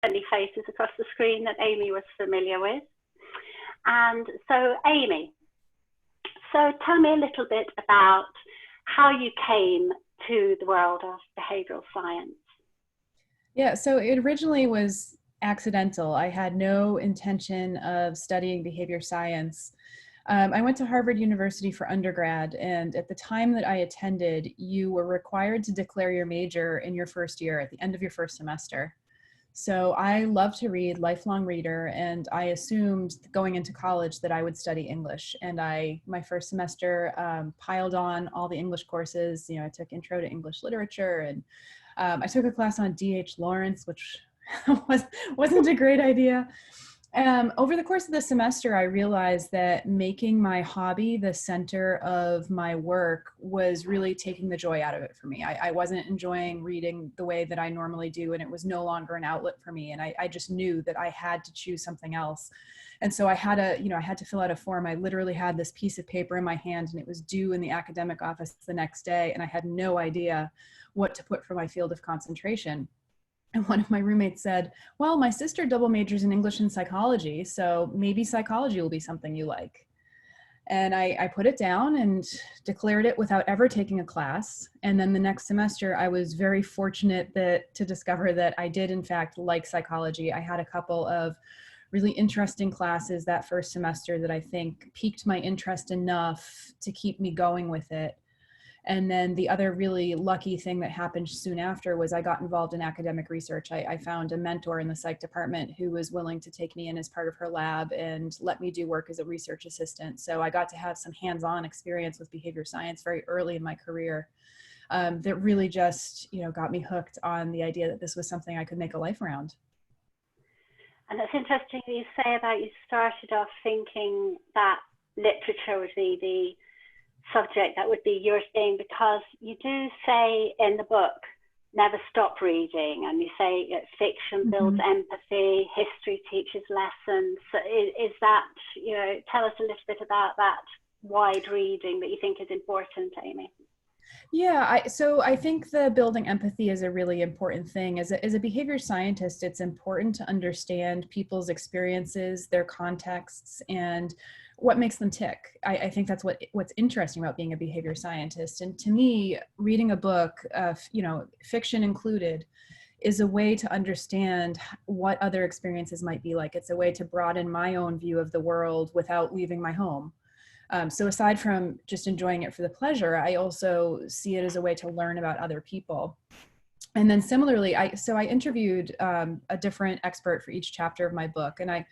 friendly faces across the screen that Amy was familiar with. And so Amy, so tell me a little bit about how you came to the world of behavioral science. Yeah, so it originally was accidental. I had no intention of studying behavior science. I went to Harvard University for undergrad, and at the time that I attended, you were required to declare your major in your first year at the end of your first semester. So I love to read, lifelong reader, and I assumed going into college that I would study English. And my first semester piled on all the English courses. I took Intro to English Literature, and I took a class on D.H. Lawrence, which wasn't a great idea. Over the course of the semester, I realized that making my hobby the center of my work was really taking the joy out of it for me. I wasn't enjoying reading the way that I normally do, and it was no longer an outlet for me. And I just knew that I had to choose something else. And so I had to fill out a form. I literally had this piece of paper in my hand, and it was due in the academic office the next day. And I had no idea what to put for my field of concentration. And one of my roommates said, well, my sister double majors in English and psychology, so maybe psychology will be something you like. And I put it down and declared it without ever taking a class. And then the next semester, I was very fortunate to discover that I did, in fact, like psychology. I had a couple of really interesting classes that first semester that I think piqued my interest enough to keep me going with it. And then the other really lucky thing that happened soon after was I got involved in academic research. I found a mentor in the psych department who was willing to take me in as part of her lab and let me do work as a research assistant. So I got to have some hands-on experience with behavior science very early in my career that really just, got me hooked on the idea that this was something I could make a life around. And it's interesting that you say about you started off thinking that literature would be the subject that would be your thing, because you do say in the book, never stop reading, and you say fiction builds empathy, history teaches lessons. So is that, tell us a little bit about that wide reading that you think is important, Amy. Yeah, so I think the building empathy is a really important thing. As a behavior scientist, it's important to understand people's experiences, their contexts, and what makes them tick. I think that's what's interesting about being a behavior scientist. And to me, reading a book, fiction included, is a way to understand what other experiences might be like. It's a way to broaden my own view of the world without leaving my home. So aside from just enjoying it for the pleasure, I also see it as a way to learn about other people. And then similarly, I interviewed a different expert for each chapter of my book. And I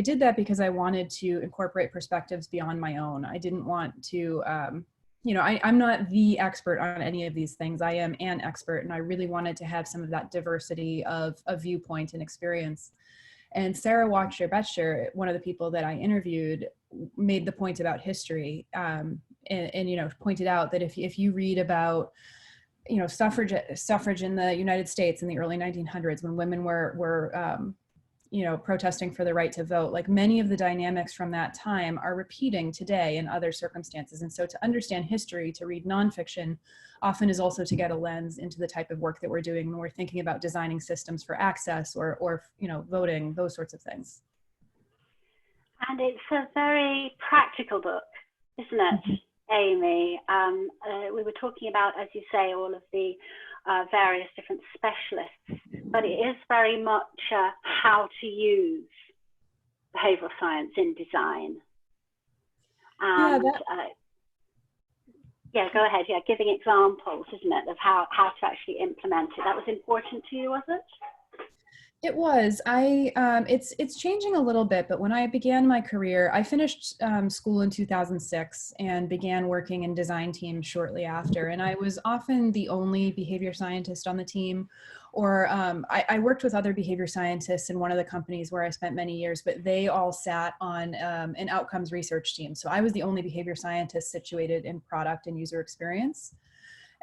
did that because I wanted to incorporate perspectives beyond my own. I didn't want to, I'm not the expert on any of these things. I am an expert, and I really wanted to have some of that diversity of viewpoint and experience. And Sarah Becher, one of the people that I interviewed, made the point about history and pointed out that if you read about suffrage in the United States in the early 1900s, when women were protesting for the right to vote, like many of the dynamics from that time are repeating today in other circumstances. And so to understand history, to read nonfiction often is also to get a lens into the type of work that we're doing when we're thinking about designing systems for access or voting, those sorts of things. And it's a very practical book, isn't it, Amy? We were talking about, as you say, all of the various different specialists, but it is very much how to use behavioral science in design. And go ahead. Yeah, giving examples, isn't it, of how to actually implement it. That was important to you, was it? It was. It's changing a little bit, but when I began my career, I finished school in 2006 and began working in design teams shortly after. And I was often the only behavior scientist on the team, or I worked with other behavior scientists in one of the companies where I spent many years, but they all sat on an outcomes research team. So I was the only behavior scientist situated in product and user experience.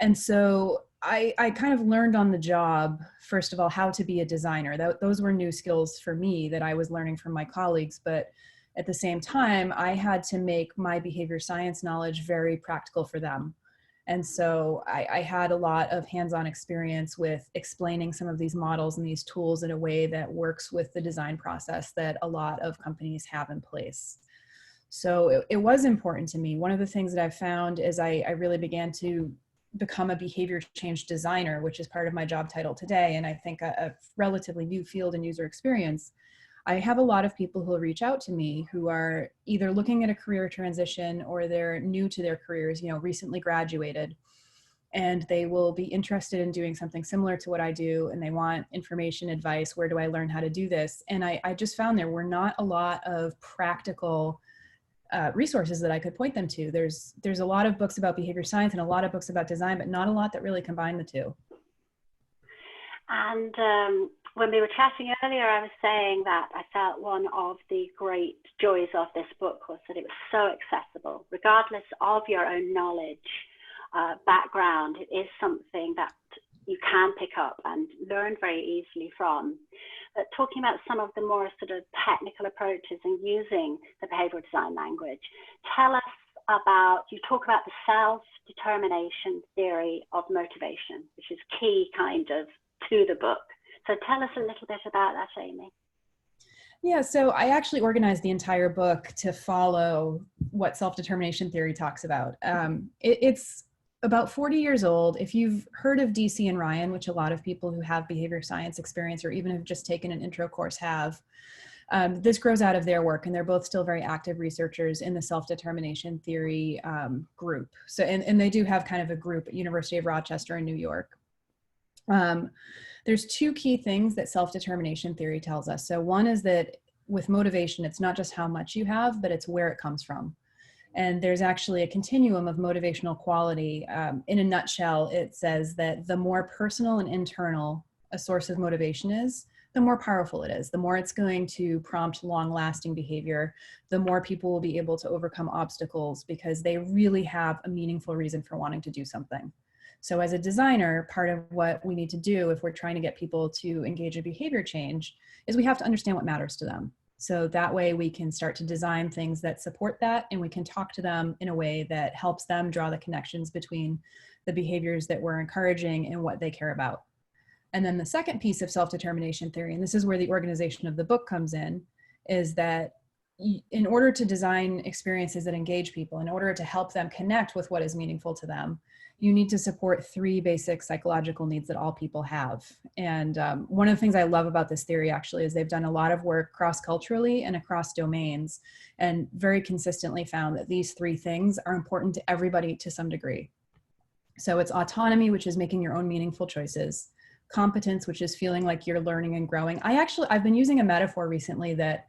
And so I kind of learned on the job, first of all, how to be a designer. Those were new skills for me that I was learning from my colleagues. But at the same time, I had to make my behavior science knowledge very practical for them. And so I had a lot of hands-on experience with explaining some of these models and these tools in a way that works with the design process that a lot of companies have in place. So it was important to me. One of the things that I found is I really began to become a behavior change designer, which is part of my job title today. And I think a relatively new field in user experience. I have a lot of people who will reach out to me who are either looking at a career transition or they're new to their careers, recently graduated, and they will be interested in doing something similar to what I do. And they want information, advice. Where do I learn how to do this? And I just found there were not a lot of practical resources that I could point them to. There's a lot of books about behavior science and a lot of books about design, but not a lot that really combine the two. And when we were chatting earlier, I was saying that I felt one of the great joys of this book was that it was so accessible, regardless of your own knowledge, background. It is something that you can pick up and learn very easily from. But talking about some of the more sort of technical approaches and using the behavioral design language, tell us about, you talk about the self-determination theory of motivation, which is key kind of to the book. So tell us a little bit about that, Amy. Yeah, so I actually organized the entire book to follow what self-determination theory talks about. It's about 40 years old. If you've heard of DC and Ryan, which a lot of people who have behavior science experience or even have just taken an intro course have, this grows out of their work, and they're both still very active researchers in the self-determination theory group. So, and they do have kind of a group at University of Rochester in New York. There's two key things that self-determination theory tells us. So one is that with motivation, it's not just how much you have, but it's where it comes from. And there's actually a continuum of motivational quality. In a nutshell, it says that the more personal and internal a source of motivation is, the more powerful it is. The more it's going to prompt long-lasting behavior, the more people will be able to overcome obstacles because they really have a meaningful reason for wanting to do something. So as a designer, part of what we need to do if we're trying to get people to engage in behavior change is we have to understand what matters to them. So that way we can start to design things that support that, and we can talk to them in a way that helps them draw the connections between the behaviors that we're encouraging and what they care about. And then the second piece of self-determination theory, and this is where the organization of the book comes in, is that in order to design experiences that engage people, in order to help them connect with what is meaningful to them, you need to support three basic psychological needs that all people have. And one of the things I love about this theory actually is they've done a lot of work cross-culturally and across domains, and very consistently found that these three things are important to everybody to some degree. So it's autonomy, which is making your own meaningful choices; competence, which is feeling like you're learning and growing. I've been using a metaphor recently that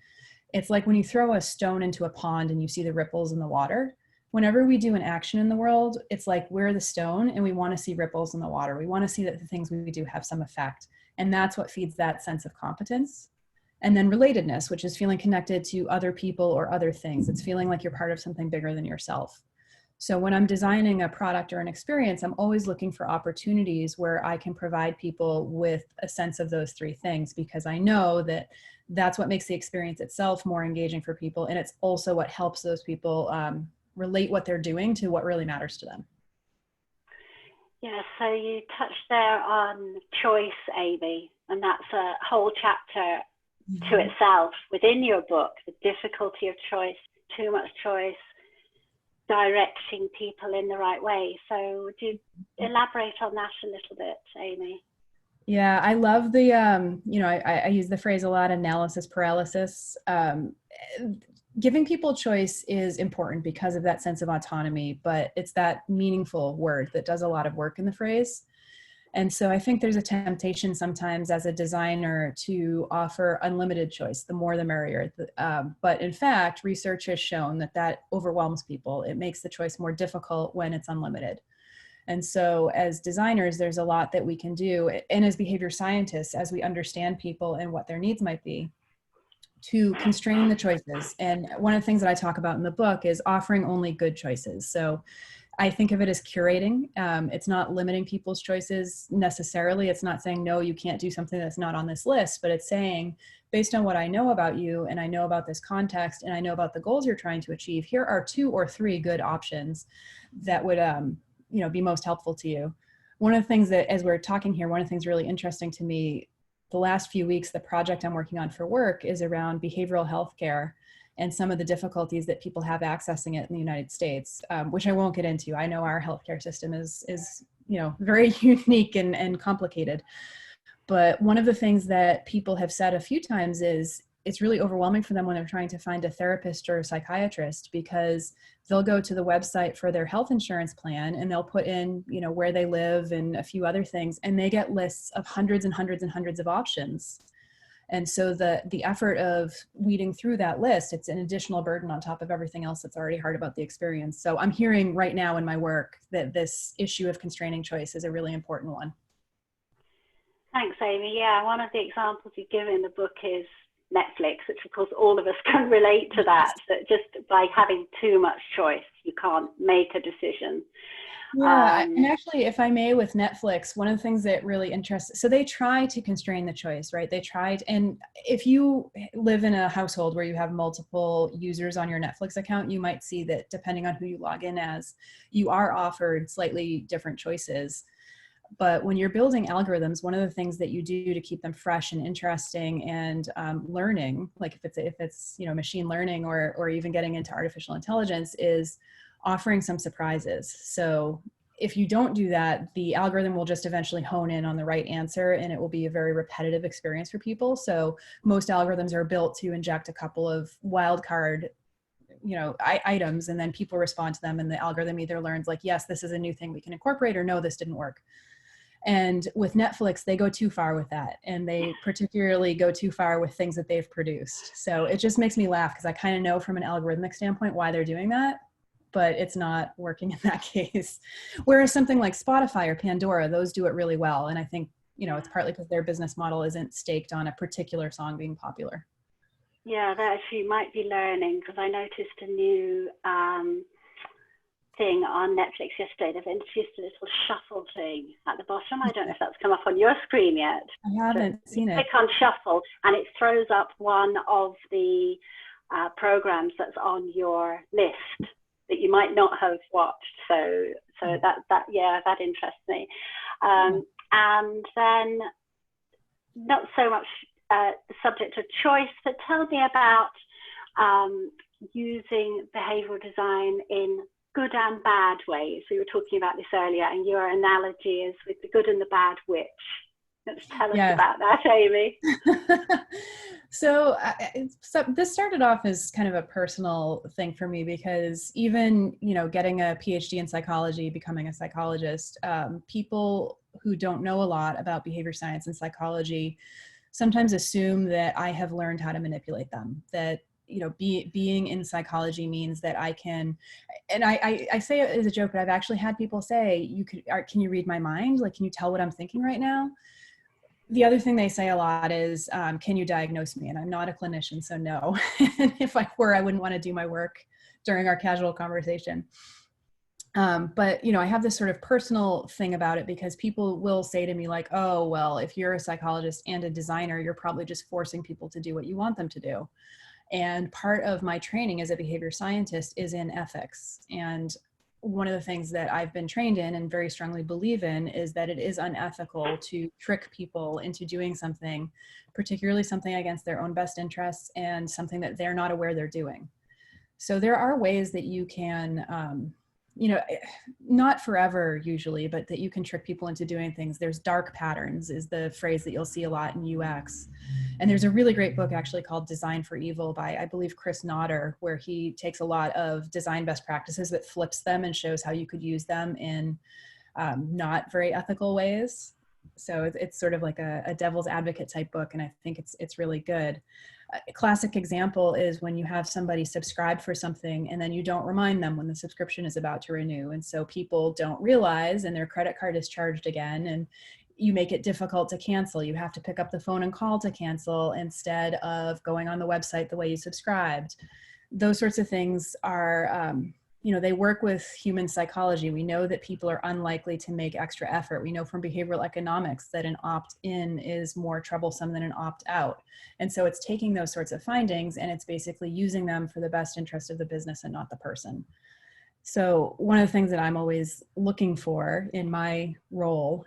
it's like when you throw a stone into a pond and you see the ripples in the water. Whenever we do an action in the world, it's like we're the stone and we want to see ripples in the water. We want to see that the things we do have some effect. And that's what feeds that sense of competence. And then relatedness, which is feeling connected to other people or other things. It's feeling like you're part of something bigger than yourself. So when I'm designing a product or an experience, I'm always looking for opportunities where I can provide people with a sense of those three things, because I know that that's what makes the experience itself more engaging for people. And it's also what helps those people relate what they're doing to what really matters to them. Yeah, so you touched there on choice, Amy, and that's a whole chapter to itself within your book, the difficulty of choice, too much choice, directing people in the right way. So would you elaborate on that a little bit, Amy? Yeah, I love the, I use the phrase a lot, analysis paralysis. Giving people choice is important because of that sense of autonomy, but it's that meaningful word that does a lot of work in the phrase. And so I think there's a temptation sometimes as a designer to offer unlimited choice, the more the merrier. But in fact, research has shown that that overwhelms people. It makes the choice more difficult when it's unlimited. And so as designers, there's a lot that we can do. And as behavior scientists, as we understand people and what their needs might be, to constrain the choices. And one of the things that I talk about in the book is offering only good choices. So I think of it as curating. It's not limiting people's choices necessarily. It's not saying, no, you can't do something that's not on this list, but it's saying, based on what I know about you and I know about this context and I know about the goals you're trying to achieve, here are 2 or 3 good options that would be most helpful to you. One of the things that, as we're talking here, one of the things really interesting to me, the last few weeks, the project I'm working on for work is around behavioral health care and some of the difficulties that people have accessing it in the United States, which I won't get into. I know our healthcare system is very unique and complicated. But one of the things that people have said a few times is it's really overwhelming for them when they're trying to find a therapist or a psychiatrist, because they'll go to the website for their health insurance plan and they'll put in, where they live and a few other things, and they get lists of hundreds and hundreds and hundreds of options. And so the effort of weeding through that list, it's an additional burden on top of everything else that's already hard about the experience. So I'm hearing right now in my work that this issue of constraining choice is a really important one. Thanks, Amy. Yeah, one of the examples you give in the book is Netflix, which of course all of us can relate to that just by having too much choice, you can't make a decision. Yeah, and actually, if I may, with Netflix, one of the things that really interests, so they try to constrain the choice, right? They tried, and if you live in a household where you have multiple users on your Netflix account, you might see that depending on who you log in as, you are offered slightly different choices. But when you're building algorithms, one of the things that you do to keep them fresh and interesting and learning, like if it's machine learning or even getting into artificial intelligence, is offering some surprises. So if you don't do that, the algorithm will just eventually hone in on the right answer, and it will be a very repetitive experience for people. So most algorithms are built to inject a couple of wildcard items, and then people respond to them, and the algorithm either learns like, yes, this is a new thing we can incorporate, or no, this didn't work. And with Netflix, they go too far with that. And they particularly go too far with things that they've produced. So it just makes me laugh because I kind of know from an algorithmic standpoint why they're doing that, but it's not working in that case. Whereas something like Spotify or Pandora, those do it really well. And I think, it's partly because their business model isn't staked on a particular song being popular. Yeah, that actually might be learning, because I noticed a new thing on Netflix yesterday. They've introduced a little shuffle thing at the bottom. I don't know if that's come up on your screen yet. I haven't seen it. Click on shuffle and it throws up one of the programs that's on your list that you might not have watched. So that interests me. And then not so much the subject of choice, but tell me about using behavioral design in good and bad ways. We were talking about this earlier, and your analogy is with the good and the bad witch. Let's tell us about that, Amy. So this started off as kind of a personal thing for me, because even, getting a PhD in psychology, becoming a psychologist, people who don't know a lot about behavior science and psychology sometimes assume that I have learned how to manipulate them, that being in psychology means that I can, and I say it as a joke, but I've actually had people say, can you read my mind? Like, can you tell what I'm thinking right now? The other thing they say a lot is, can you diagnose me? And I'm not a clinician, so no. If I were, I wouldn't want to do my work during our casual conversation. But, I have this sort of personal thing about it, because people will say to me like, oh, well, if you're a psychologist and a designer, you're probably just forcing people to do what you want them to do. And part of my training as a behavior scientist is in ethics. And one of the things that I've been trained in and very strongly believe in is that it is unethical to trick people into doing something, particularly something against their own best interests and something that they're not aware they're doing. So there are ways that you can, not forever usually, but that you can trick people into doing things. There's dark patterns is the phrase that you'll see a lot in UX. And there's a really great book actually called Design for Evil by, I believe, Chris Nodder, where he takes a lot of design best practices but flips them and shows how you could use them in not very ethical ways. So it's sort of like a devil's advocate type book, and I think it's really good. A classic example is when you have somebody subscribe for something and then you don't remind them when the subscription is about to renew. And so people don't realize, and their credit card is charged again, and you make it difficult to cancel. You have to pick up the phone and call to cancel instead of going on the website the way you subscribed. Those sorts of things are, they work with human psychology. We know that people are unlikely to make extra effort. We know from behavioral economics that an opt-in is more troublesome than an opt-out. And so it's taking those sorts of findings and it's basically using them for the best interest of the business and not the person. So one of the things that I'm always looking for in my role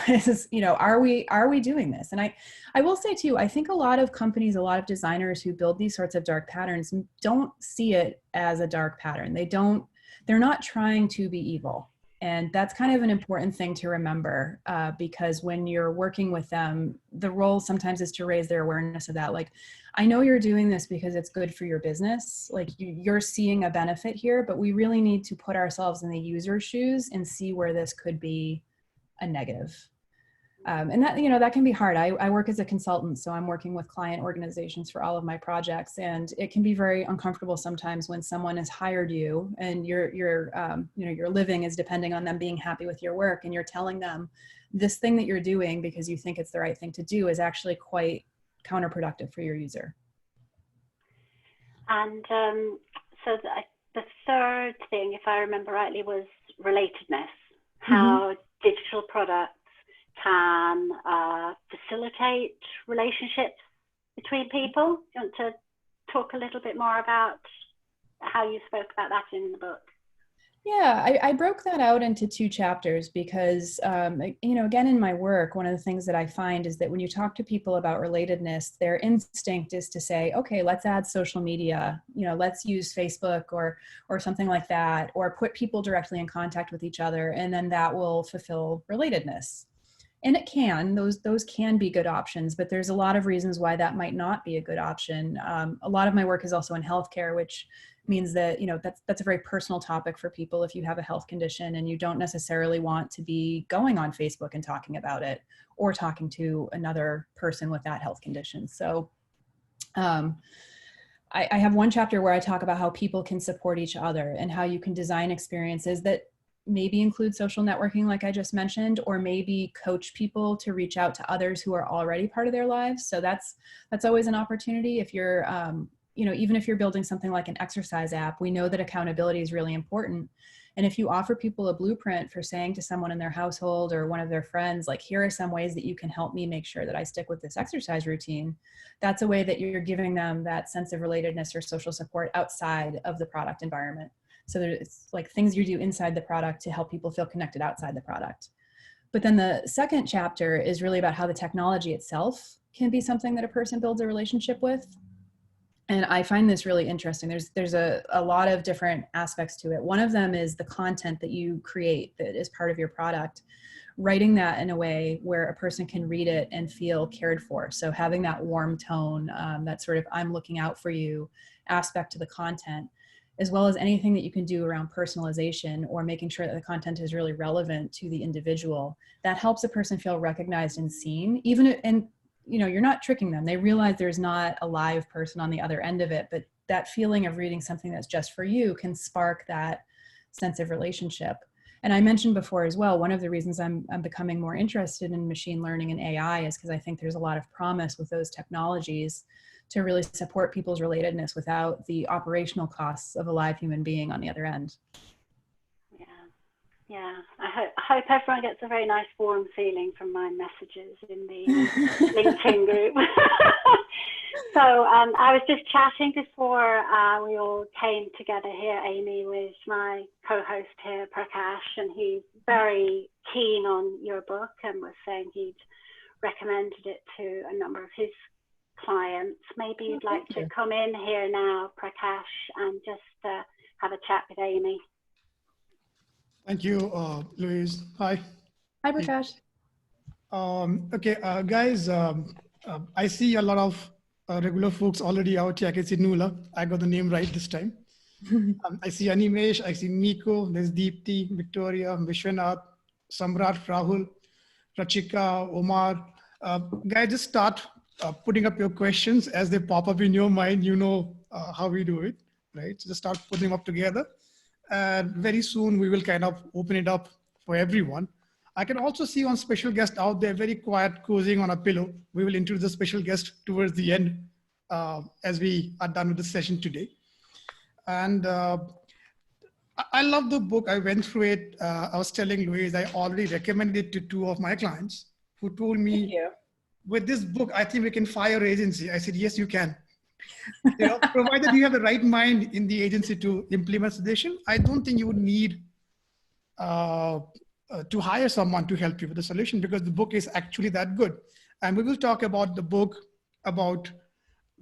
is, are we doing this? And I will say too, I think a lot of companies, a lot of designers who build these sorts of dark patterns don't see it as a dark pattern. They're not trying to be evil. And that's kind of an important thing to remember, because when you're working with them, the role sometimes is to raise their awareness of that. Like, I know you're doing this because it's good for your business. Like, you're seeing a benefit here, but we really need to put ourselves in the user's shoes and see where this could be a negative. And that, that can be hard. I work as a consultant, so I'm working with client organizations for all of my projects, and it can be very uncomfortable sometimes when someone has hired you and your living is depending on them being happy with your work, and you're telling them this thing that you're doing because you think it's the right thing to do is actually quite counterproductive for your user. And so the third thing, if I remember rightly, was relatedness, how digital products can facilitate relationships between people. Do you want to talk a little bit more about how you spoke about that in the book? Yeah, I broke that out into 2 chapters because, again, in my work, one of the things that I find is that when you talk to people about relatedness, their instinct is to say, okay, let's add social media, let's use Facebook or something like that, or put people directly in contact with each other, and then that will fulfill relatedness. And it can, those can be good options, but there's a lot of reasons why that might not be a good option. A lot of my work is also in healthcare, which means that, that's a very personal topic for people if you have a health condition and you don't necessarily want to be going on Facebook and talking about it or talking to another person with that health condition. So I have one chapter where I talk about how people can support each other and how you can design experiences that maybe include social networking, like I just mentioned, or maybe coach people to reach out to others who are already part of their lives. So that's always an opportunity. If you're, even if you're building something like an exercise app, we know that accountability is really important. And if you offer people a blueprint for saying to someone in their household or one of their friends, like, here are some ways that you can help me make sure that I stick with this exercise routine, that's a way that you're giving them that sense of relatedness or social support outside of the product environment. So it's like things you do inside the product to help people feel connected outside the product. But then the second chapter is really about how the technology itself can be something that a person builds a relationship with. And I find this really interesting. There's a lot of different aspects to it. One of them is the content that you create that is part of your product, writing that in a way where a person can read it and feel cared for. So having that warm tone, that sort of I'm looking out for you aspect to the content, as well as anything that you can do around personalization or making sure that the content is really relevant to the individual. That helps a person feel recognized and seen, and you're not tricking them. They realize there's not a live person on the other end of it, but that feeling of reading something that's just for you can spark that sense of relationship. And I mentioned before as well, one of the reasons I'm becoming more interested in machine learning and AI is because I think there's a lot of promise with those technologies to really support people's relatedness without the operational costs of a live human being on the other end. Yeah. I hope everyone gets a very nice warm feeling from my messages in the LinkedIn group. So I was just chatting before we all came together here, Amy, with my co-host here, Prakash, and he's very keen on your book and was saying he'd recommended it to a number of his clients. Maybe you'd like to come in here now, Prakash, and just have a chat with Amy. Thank you, Louise. Hi. Hi, Prakash. Okay, guys, I see a lot of regular folks already out here. I can see Nula. I got the name right this time. I see Animesh, I see Miko, there's Deepti, Victoria, Vishwanath, Samrat, Rahul, Rachika, Omar. Guys, just start putting up your questions as they pop up in your mind. How we do it, right? So just start putting them up together. And very soon we will kind of open it up for everyone. I can also see one special guest out there, very quiet, cozying on a pillow. We will introduce the special guest towards the end as we are done with the session today. And I love the book. I went through it. I was telling Louise, I already recommended it to 2 of my clients who told me, with this book, I think we can fire agency. I said, yes, you can. Provided you have the right mind in the agency to implement suggestion, I don't think you would need to hire someone to help you with the solution, because the book is actually that good. And we will talk about the book about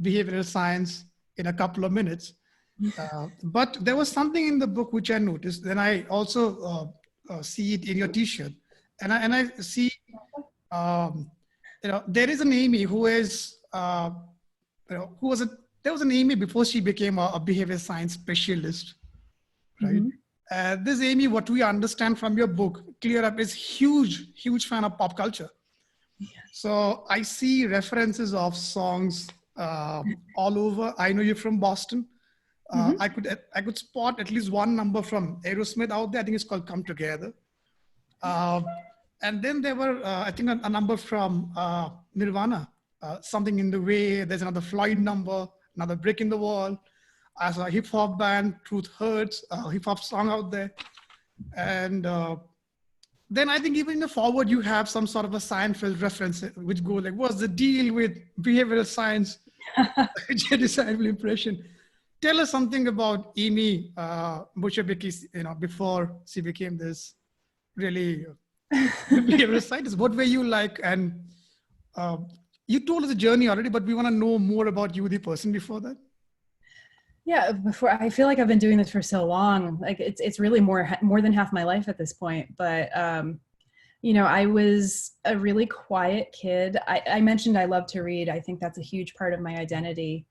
behavioral science in a couple of minutes. But there was something in the book which I noticed, and I also see it in your T-shirt, and I see, there is an Amy who is, there was an Amy before she became a behavior science specialist, right? Mm-hmm. This Amy, what we understand from your book, Clear Up, is huge fan of pop culture. Yeah. So I see references of songs all over. I know you're from Boston. I could spot at least one number from Aerosmith out there. I think it's called Come Together. And then there were, I think, a number from Nirvana, Something in the Way. There's another Floyd number, another Brick in the Wall. As a hip hop band, Truth Hurts, a hip hop song out there. And then I think even in the forward, you have some sort of a Seinfeld reference, which go like, what's the deal with behavioral science? Disciple impression. Tell us something about Amy Bucher, before she became this really behavioral scientist. What were you like? And you told us the journey already, but we want to know more about you, the person, before that. Yeah, I feel like I've been doing this for so long. Like it's really more than half my life at this point. But I was a really quiet kid. I mentioned I love to read. I think that's a huge part of my identity.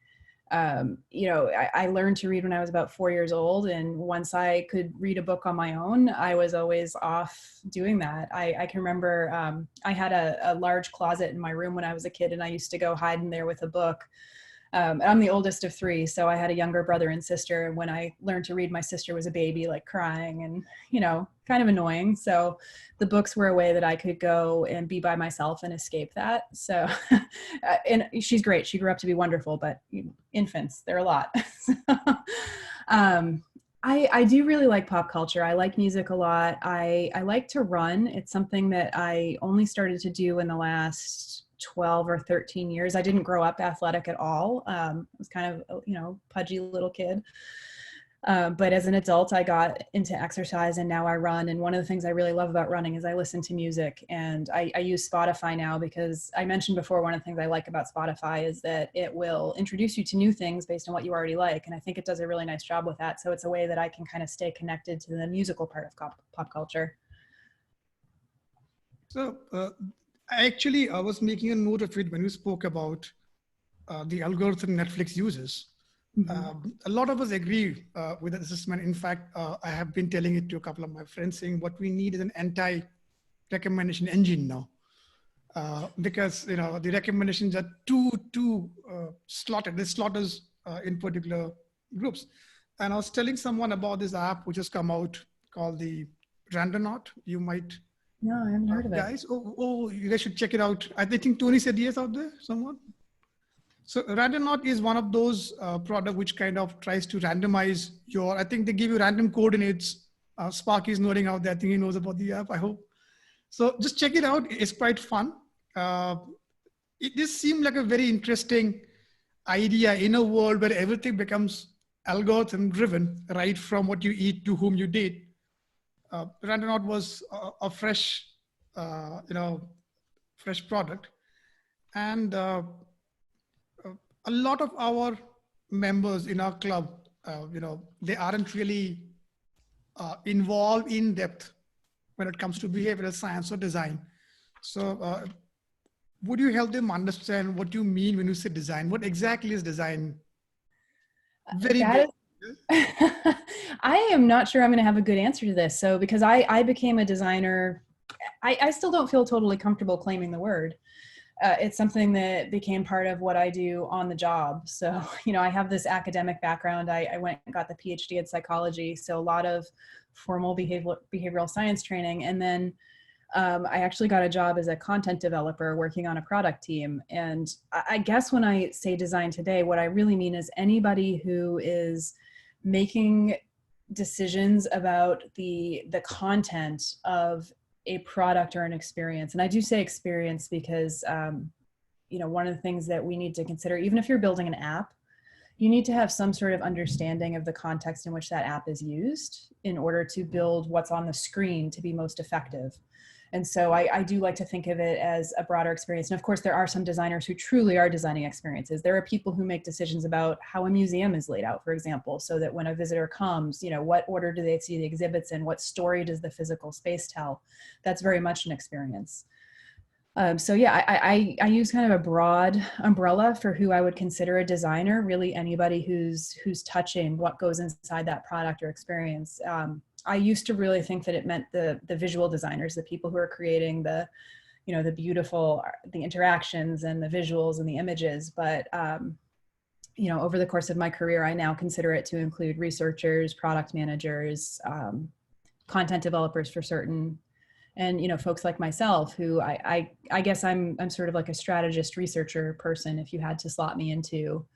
I learned to read when I was about 4 years old, and once I could read a book on my own, I was always off doing that. I can remember I had a large closet in my room when I was a kid, and I used to go hide in there with a book. I'm the oldest of three, so I had a younger brother and sister. And when I learned to read, my sister was a baby, like crying and, kind of annoying. So the books were a way that I could go and be by myself and escape that. So, and she's great. She grew up to be wonderful, but infants, they're a lot. I do really like pop culture. I like music a lot. I like to run. It's something that I only started to do in the last 12 or 13 years. I didn't grow up athletic at all. I was kind of, pudgy little kid. But as an adult, I got into exercise and now I run. And one of the things I really love about running is I listen to music, and I use Spotify now because I mentioned before, one of the things I like about Spotify is that it will introduce you to new things based on what you already like. And I think it does a really nice job with that. So it's a way that I can kind of stay connected to the musical part of pop culture. So, I was making a note of it when you spoke about the algorithm Netflix uses. Mm-hmm. A lot of us agree with that assessment. In fact, I have been telling it to a couple of my friends, saying what we need is an anti-recommendation engine now. Because the recommendations are too slotted. They slot us in particular groups. And I was telling someone about this app which has come out called the Randonaut. You might... No, I haven't heard of it. Guys, you guys should check it out. I think Tony said yes out there, someone. So Randonaut is one of those products which kind of tries to randomize I think they give you random coordinates. Sparky is nodding out there. I think he knows about the app, I hope. So just check it out. It's quite fun. It just seemed like a very interesting idea in a world where everything becomes algorithm driven, right from what you eat to whom you date. Randonaut was a fresh, fresh product. And a lot of our members in our club, they aren't really involved in depth when it comes to behavioral science or design. So would you help them understand what you mean when you say design? What exactly is design? I am not sure I'm going to have a good answer to this. So because I became a designer, I still don't feel totally comfortable claiming the word. It's something that became part of what I do on the job. So, I have this academic background. I went and got the PhD in psychology. So a lot of formal behavioral science training. And then I actually got a job as a content developer working on a product team. And I guess when I say design today, what I really mean is anybody who is making decisions about the content of a product or an experience. And I do say experience because, one of the things that we need to consider, even if you're building an app, you need to have some sort of understanding of the context in which that app is used in order to build what's on the screen to be most effective. And so I do like to think of it as a broader experience. And of course, there are some designers who truly are designing experiences. There are people who make decisions about how a museum is laid out, for example, so that when a visitor comes, you know, what order do they see the exhibits in? What story does the physical space tell? That's very much an experience. So yeah, I use kind of a broad umbrella for who I would consider a designer, really anybody who's touching what goes inside that product or experience. I used to really think that it meant the visual designers, the people who are creating the, you know, the beautiful, the interactions and the visuals and the images. But, you know, over the course of my career, I now consider it to include researchers, product managers, content developers for certain, and, you know, folks like myself who I guess I'm sort of like a strategist researcher person if you had to slot me into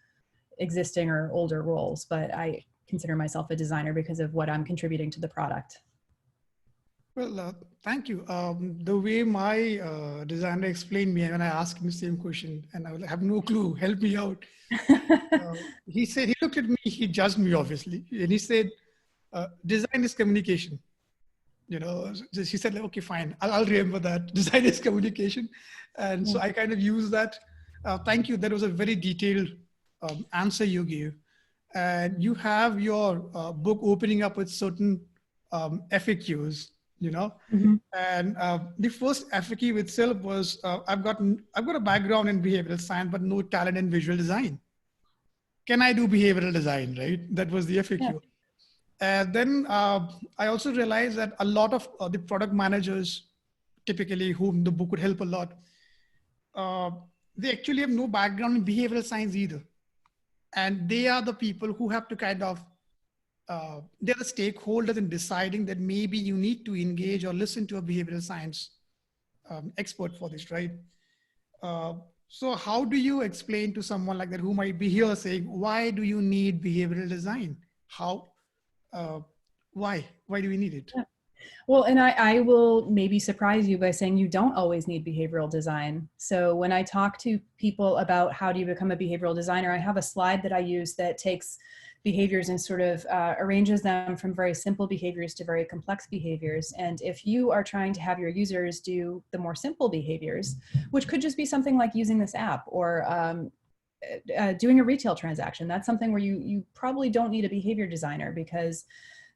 existing or older roles, but I consider myself a designer because of what I'm contributing to the product. Well, thank you. The way my designer explained me when I asked him the same question, and I will have no clue, help me out. He said, he looked at me, he judged me obviously, and he said, design is communication. You know, she said, like, okay, fine, I'll remember that. Design is communication. And so I kind of use that. Thank you. That was a very detailed answer you gave. And you have your book opening up with certain FAQs, you know. Mm-hmm. And the first FAQ itself was, I've got a background in behavioral science, but no talent in visual design. Can I do behavioral design, right? That was the FAQ. Yeah. Then I also realized that a lot of the product managers, typically whom the book would help a lot, they actually have no background in behavioral science either. And they are the people who have to kind of, they're the stakeholders in deciding that maybe you need to engage or listen to a behavioral science expert for this, right? So how do you explain to someone like that who might be here saying, why do you need behavioral design? Why do we need it? Yeah. Well, and I will maybe surprise you by saying you don't always need behavioral design. So when I talk to people about how do you become a behavioral designer, I have a slide that I use that takes behaviors and sort of arranges them from very simple behaviors to very complex behaviors. And if you are trying to have your users do the more simple behaviors, which could just be something like using this app or doing a retail transaction, that's something where you probably don't need a behavior designer because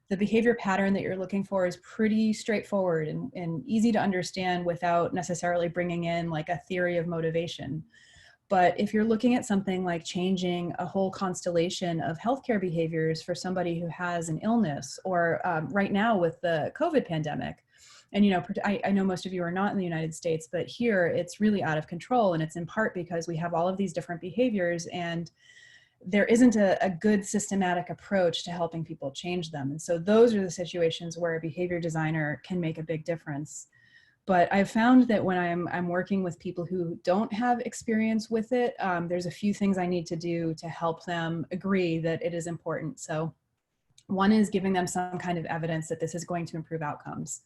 the behavior pattern that you're looking for is pretty straightforward and easy to understand without necessarily bringing in like a theory of motivation. But if you're looking at something like changing a whole constellation of healthcare behaviors for somebody who has an illness, or right now with the COVID pandemic, and you know, I know most of you are not in the United States, but here it's really out of control, and it's in part because we have all of these different behaviors and there isn't a good systematic approach to helping people change them. And so those are the situations where a behavior designer can make a big difference. But I've found that when I'm working with people who don't have experience with it, there's a few things I need to do to help them agree that it is important. So one is giving them some kind of evidence that this is going to improve outcomes.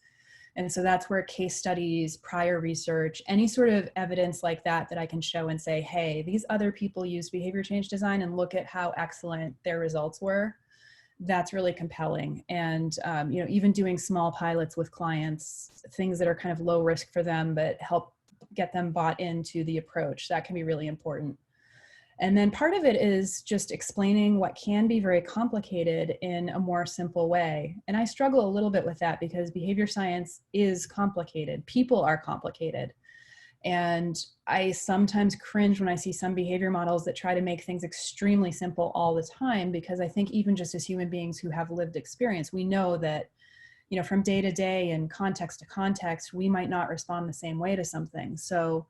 And so that's where case studies, prior research, any sort of evidence like that I can show and say, hey, these other people used behavior change design and look at how excellent their results were. That's really compelling. And, you know, even doing small pilots with clients, things that are kind of low risk for them, but help get them bought into the approach, that can be really important. And then part of it is just explaining what can be very complicated in a more simple way. And I struggle a little bit with that because behavior science is complicated. People are complicated. And I sometimes cringe when I see some behavior models that try to make things extremely simple all the time, because I think even just as human beings who have lived experience, we know that, you know, from day to day and context to context, we might not respond the same way to something. So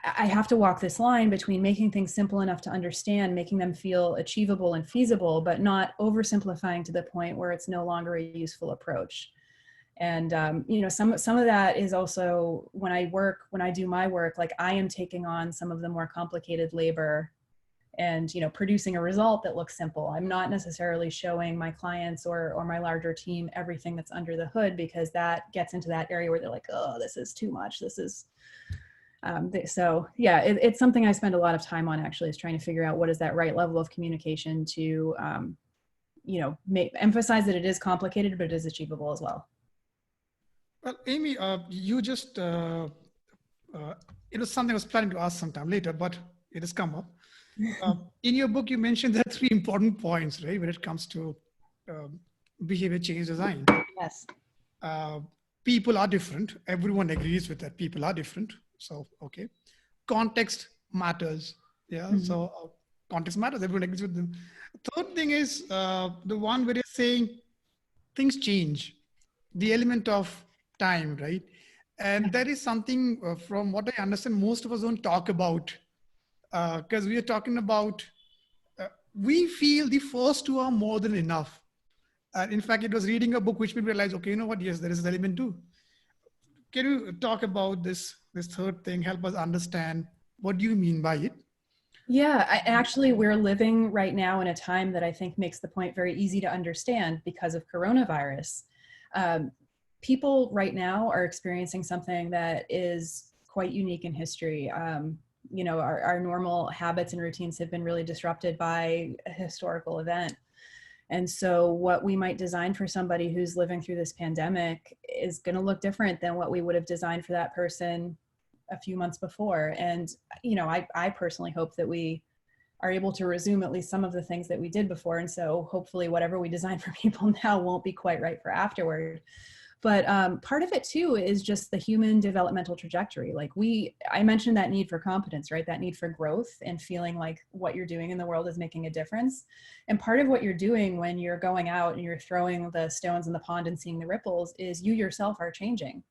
I have to walk this line between making things simple enough to understand, making them feel achievable and feasible, but not oversimplifying to the point where it's no longer a useful approach. And, you know, some of that is also when I do my work, like I am taking on some of the more complicated labor and, you know, producing a result that looks simple. I'm not necessarily showing my clients or my larger team everything that's under the hood, because that gets into that area where they're like, oh, this is too much. So yeah, it's something I spend a lot of time on actually, is trying to figure out what is that right level of communication to, emphasize that it is complicated, but it is achievable as well. Well, Amy, you just, it was something I was planning to ask sometime later, but it has come up. In your book, you mentioned there are 3 important points, right, when it comes to behavior change design. Yes. People are different. Everyone agrees with that. People are different. So, okay. Context matters. Yeah. Mm-hmm. So context matters. Everyone agrees with them. Third thing is the one where you're saying things change, the element of time, right? And that is something from what I understand, most of us don't talk about, because we are talking about, we feel the first 2 are more than enough. In fact, it was reading a book which made me realize, okay, you know what? Yes, there is an element too. Can you talk about this third thing? Help us understand what do you mean by it? Yeah, actually, we're living right now in a time that I think makes the point very easy to understand because of coronavirus. People right now are experiencing something that is quite unique in history. Our normal habits and routines have been really disrupted by a historical event. And so what we might design for somebody who's living through this pandemic is going to look different than what we would have designed for that person a few months before. And, I personally hope that we are able to resume at least some of the things that we did before. And so hopefully whatever we design for people now won't be quite right for afterward. But part of it too is just the human developmental trajectory. Like I mentioned that need for competence, right? That need for growth and feeling like what you're doing in the world is making a difference. And part of what you're doing when you're going out and you're throwing the stones in the pond and seeing the ripples is you yourself are changing.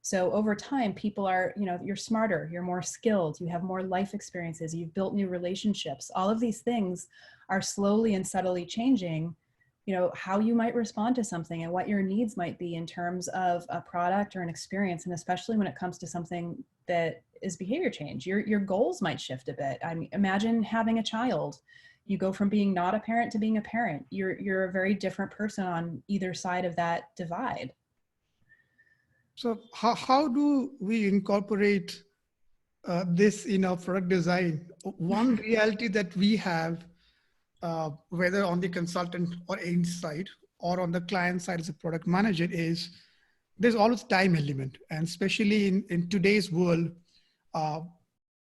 So over time, people are, you're smarter, you're more skilled, you have more life experiences, you've built new relationships. All of these things are slowly and subtly changing how you might respond to something and what your needs might be in terms of a product or an experience. And especially when it comes to something that is behavior change, your goals might shift a bit. I mean, imagine having a child. You go from being not a parent to being a parent. You're a very different person on either side of that divide. So how do we incorporate this in our product design? One reality that we have, whether on the consultant or agent side or on the client side as a product manager, is there's always time element. And especially in today's world,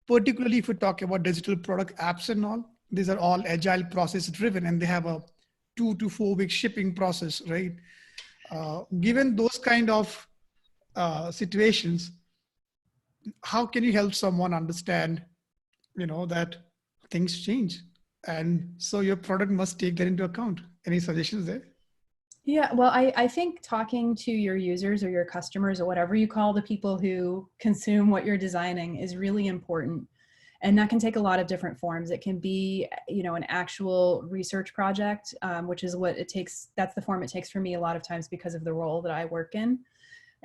particularly if we talk about digital product apps and all, these are all agile process driven and they have a 2 to 4 week shipping process, right? Given those kind of situations, how can you help someone understand, that things change? And so your product must take that into account. Any suggestions there? Yeah, well, I think talking to your users or your customers or whatever you call the people who consume what you're designing is really important. And that can take a lot of different forms. It can be, an actual research project, which is what it takes. That's the form it takes for me a lot of times because of the role that I work in.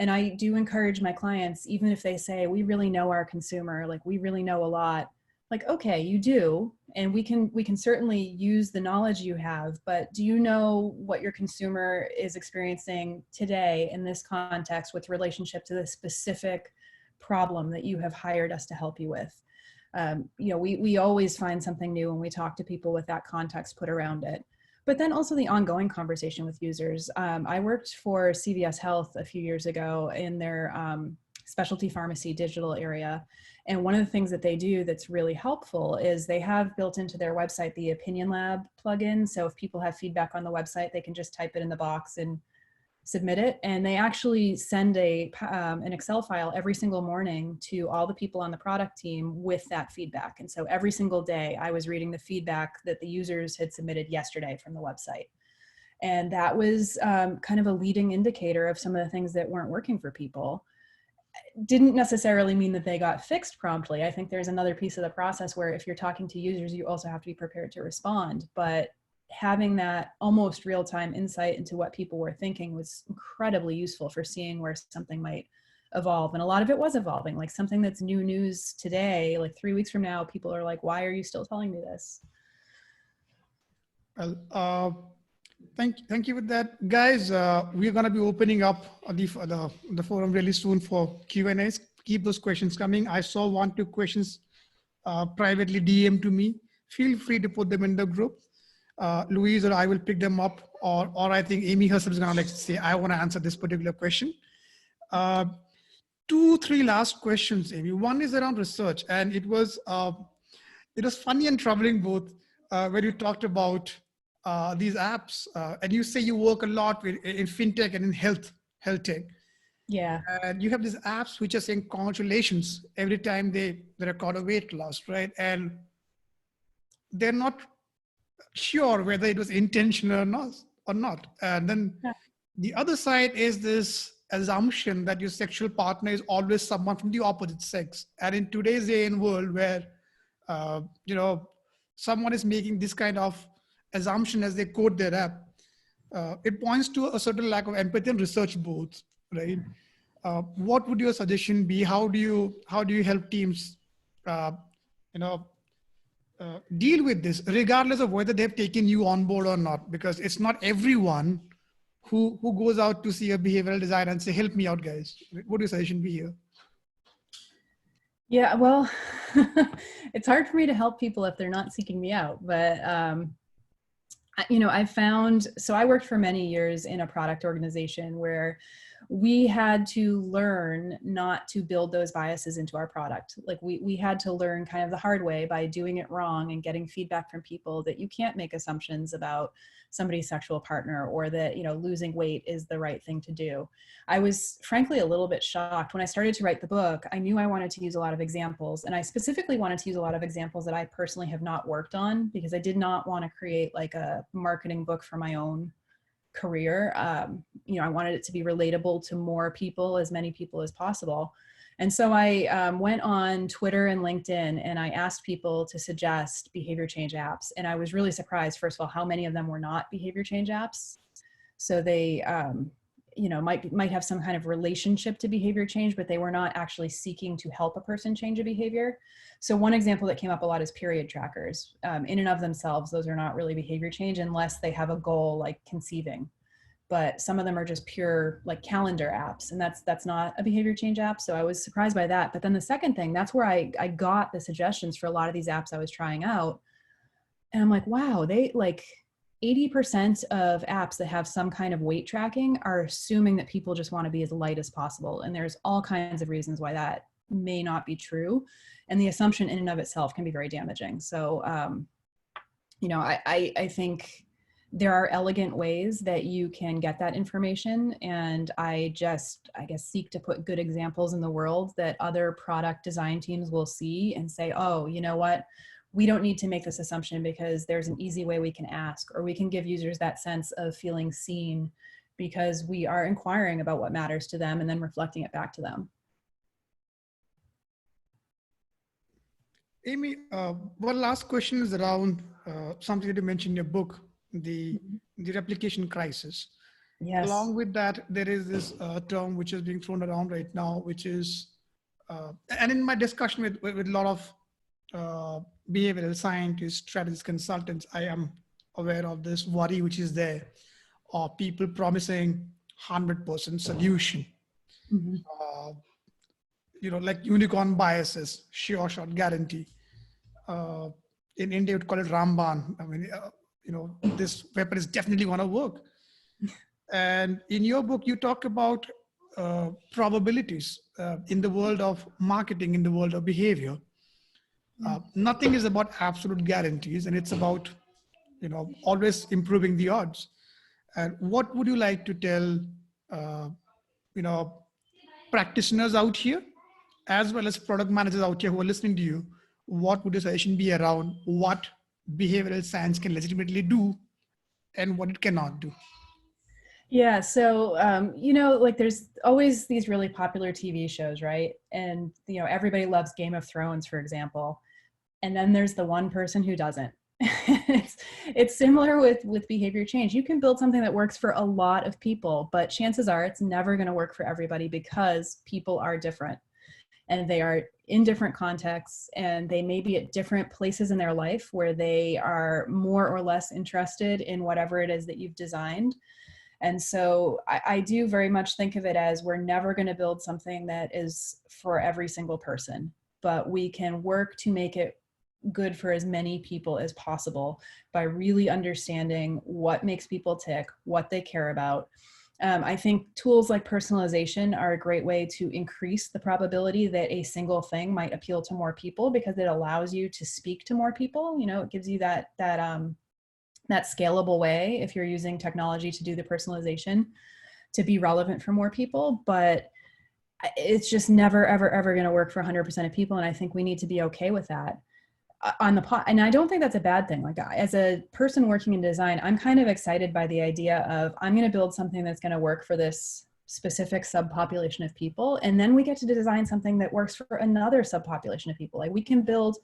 And I do encourage my clients, even if they say, we really know our consumer, like we really know a lot, like, okay, you do. And we can certainly use the knowledge you have, but do you know what your consumer is experiencing today in this context with relationship to the specific problem that you have hired us to help you with? We always find something new when we talk to people with that context put around it. But then also the ongoing conversation with users. I worked for CVS Health a few years ago in their specialty pharmacy digital area. And one of the things that they do that's really helpful is they have built into their website the Opinion Lab plugin. So if people have feedback on the website, they can just type it in the box and submit it. And they actually send an Excel file every single morning to all the people on the product team with that feedback. And so every single day I was reading the feedback that the users had submitted yesterday from the website. And that was kind of a leading indicator of some of the things that weren't working for people. Didn't necessarily mean that they got fixed promptly. I think there's another piece of the process where if you're talking to users, you also have to be prepared to respond. But having that almost real-time insight into what people were thinking was incredibly useful for seeing where something might evolve. And a lot of it was evolving, like something that's new news today, like 3 weeks from now, people are like, why are you still telling me this? Well, thank you with that. Guys, we're going to be opening up the forum really soon for Q&As. keep those questions coming. I saw 1, 2 questions privately DM to me. Feel free to put them in the group. Louise or I will pick them up, or I think Amy herself is going to like say, I want to answer this particular question. 2, 3 last questions, Amy. One is around research, and it was funny and troubling both when you talked about these apps, and you say you work a lot in fintech and in health tech. Yeah. And you have these apps which are saying congratulations every time they record a weight loss, right? And they're not sure whether it was intentional or not. And then the other side is this assumption that your sexual partner is always someone from the opposite sex. And in today's day and world where, someone is making this kind of assumption as they code their app, it points to a certain lack of empathy and research both, right? What would your suggestion be? How do you help teams, deal with this, regardless of whether they've taken you on board or not? Because it's not everyone who goes out to see a behavioral designer and say, help me out, guys. What would your suggestion be here? Yeah, well, it's hard for me to help people if they're not seeking me out. But, I found, so I worked for many years in a product organization where we had to learn not to build those biases into our product. Like we had to learn kind of the hard way by doing it wrong and getting feedback from people that you can't make assumptions about somebody's sexual partner, or that, losing weight is the right thing to do. I was frankly a little bit shocked when I started to write the book. I knew I wanted to use a lot of examples, and I specifically wanted to use a lot of examples that I personally have not worked on, because I did not want to create like a marketing book for my own career. I wanted it to be relatable to more people, as many people as possible. And so I went on Twitter and LinkedIn, and I asked people to suggest behavior change apps. And I was really surprised, first of all, how many of them were not behavior change apps. So they, might have some kind of relationship to behavior change, but they were not actually seeking to help a person change a behavior. So one example that came up a lot is period trackers. In and of themselves, those are not really behavior change unless they have a goal like conceiving. But some of them are just pure like calendar apps, and that's not a behavior change app. So I was surprised by that. But then the second thing, that's where I got the suggestions for a lot of these apps I was trying out. And I'm like, wow, they like 80% of apps that have some kind of weight tracking are assuming that people just want to be as light as possible. And there's all kinds of reasons why that may not be true. And the assumption in and of itself can be very damaging. So, I think there are elegant ways that you can get that information. And I guess, seek to put good examples in the world that other product design teams will see and say, oh, you know what? We don't need to make this assumption because there's an easy way we can ask, or we can give users that sense of feeling seen because we are inquiring about what matters to them and then reflecting it back to them. Amy, one last question is around something that you mentioned in your book, the replication crisis. Yes. Along with that, there is this term which is being thrown around right now, which is, and in my discussion with a lot of behavioral scientists, strategists, consultants, I am aware of this worry which is there, of people promising 100% solution. Mm-hmm. Like unicorn biases, sure shot guarantee. In India, we would call it Ramban. I mean, this weapon is definitely going to work. And in your book, you talk about probabilities in the world of marketing, in the world of behavior. Nothing is about absolute guarantees, and it's about, always improving the odds. And what would you like to tell, practitioners out here, as well as product managers out here who are listening to you? What would your suggestion be around what behavioral science can legitimately do and what it cannot do? Yeah. So, there's always these really popular TV shows, right? And, everybody loves Game of Thrones, for example. And then there's the one person who doesn't. It's similar with behavior change. You can build something that works for a lot of people, but chances are it's never going to work for everybody because people are different. And they are in different contexts, and they may be at different places in their life where they are more or less interested in whatever it is that you've designed. And so I do very much think of it as we're never going to build something that is for every single person, but we can work to make it good for as many people as possible by really understanding what makes people tick, what they care about. I think tools like personalization are a great way to increase the probability that a single thing might appeal to more people, because it allows you to speak to more people. You know, it gives you that scalable way, if you're using technology to do the personalization, to be relevant for more people. But it's just never, ever, ever going to work for 100% of people. And I think we need to be okay with that. And I don't think that's a bad thing. Like, as a person working in design, I'm kind of excited by the idea of, I'm going to build something that's going to work for this specific subpopulation of people, and then we get to design something that works for another subpopulation of people. Like, we can build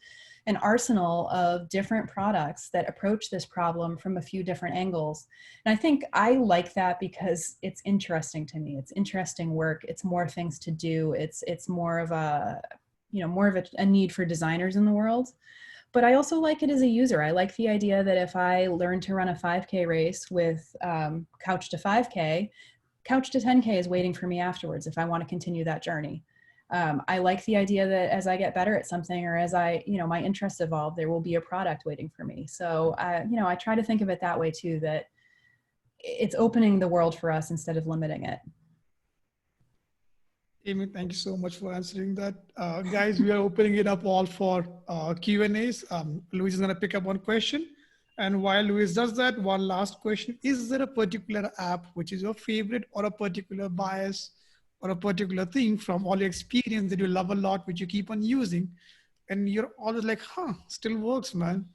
an arsenal of different products that approach this problem from a few different angles. And I think I like that because it's interesting to me. It's interesting work. It's more things to do. It's more of a, a need for designers in the world. But I also like it as a user. I like the idea that if I learn to run a 5K race with Couch to 5K, Couch to 10K is waiting for me afterwards if I want to continue that journey. I like the idea that as I get better at something, or as my interests evolve, there will be a product waiting for me. So, I try to think of it that way too, that it's opening the world for us instead of limiting it. Amy, thank you so much for answering that. Guys, we are opening it up all for Q&As. Louise is going to pick up one question. And while Louise does that, one last question. Is there a particular app which is your favorite, or a particular bias, or a particular thing from all your experience that you love a lot, which you keep on using, and you're always like, still works, man?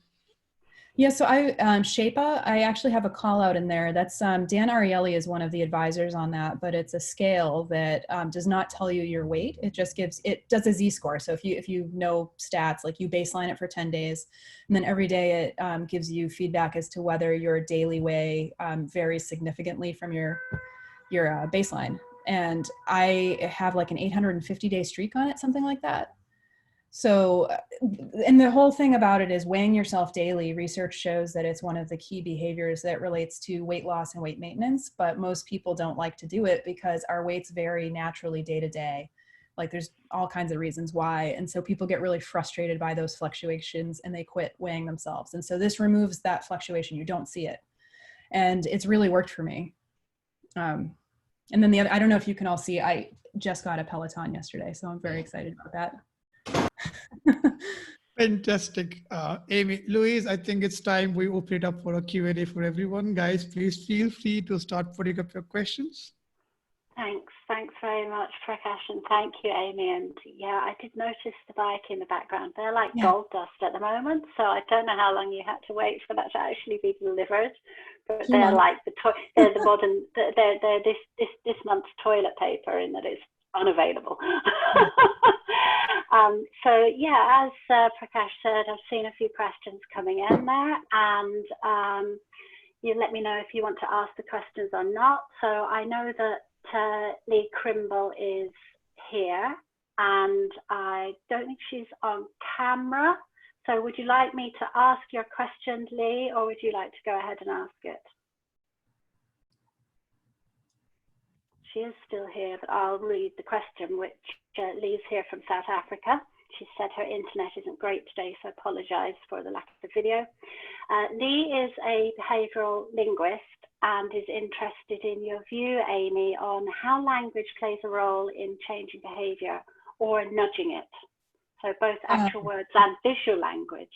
Yeah, so Shapa, I actually have a call out in there. That's Dan Ariely is one of the advisors on that, but it's a scale that does not tell you your weight. It just it does a Z-score. So if you know stats, like, you baseline it for 10 days, and then every day it gives you feedback as to whether your daily weigh varies significantly from your baseline. And I have like an 850-day streak on it, something like that. So, and the whole thing about it is weighing yourself daily. Research shows that it's one of the key behaviors that relates to weight loss and weight maintenance, but most people don't like to do it because our weights vary naturally day to day. Like, there's all kinds of reasons why. And so people get really frustrated by those fluctuations and they quit weighing themselves. And so this removes that fluctuation. You don't see it. And it's really worked for me. And then the other, I don't know if you can all see, I just got a Peloton yesterday, so I'm very excited about that. Fantastic. Amy, Louise, I think it's time we open it up for a Q&A for everyone. Guys, please feel free to start putting up your questions. Thanks very much, Prakash, and thank you, Amy. And yeah, I did notice the bike in the background. They're like gold dust at the moment, so I don't know how long you had to wait for that to actually be delivered. But they're like they're the modern, they're this month's toilet paper, in that it's unavailable. So yeah, as Prakash said, I've seen a few questions coming in there, and you let me know if you want to ask the questions or not. So I know that Lee Crimble is here, and I don't think she's on camera. So would you like me to ask your question, Lee, or would you like to go ahead and ask it? She is still here, but I'll read the question, which Lee's here from South Africa. She said her internet isn't great today, so I apologize for the lack of the video. Lee is a behavioral linguist and is interested in your view, Amy, on how language plays a role in changing behavior or nudging it. So both actual words and visual language.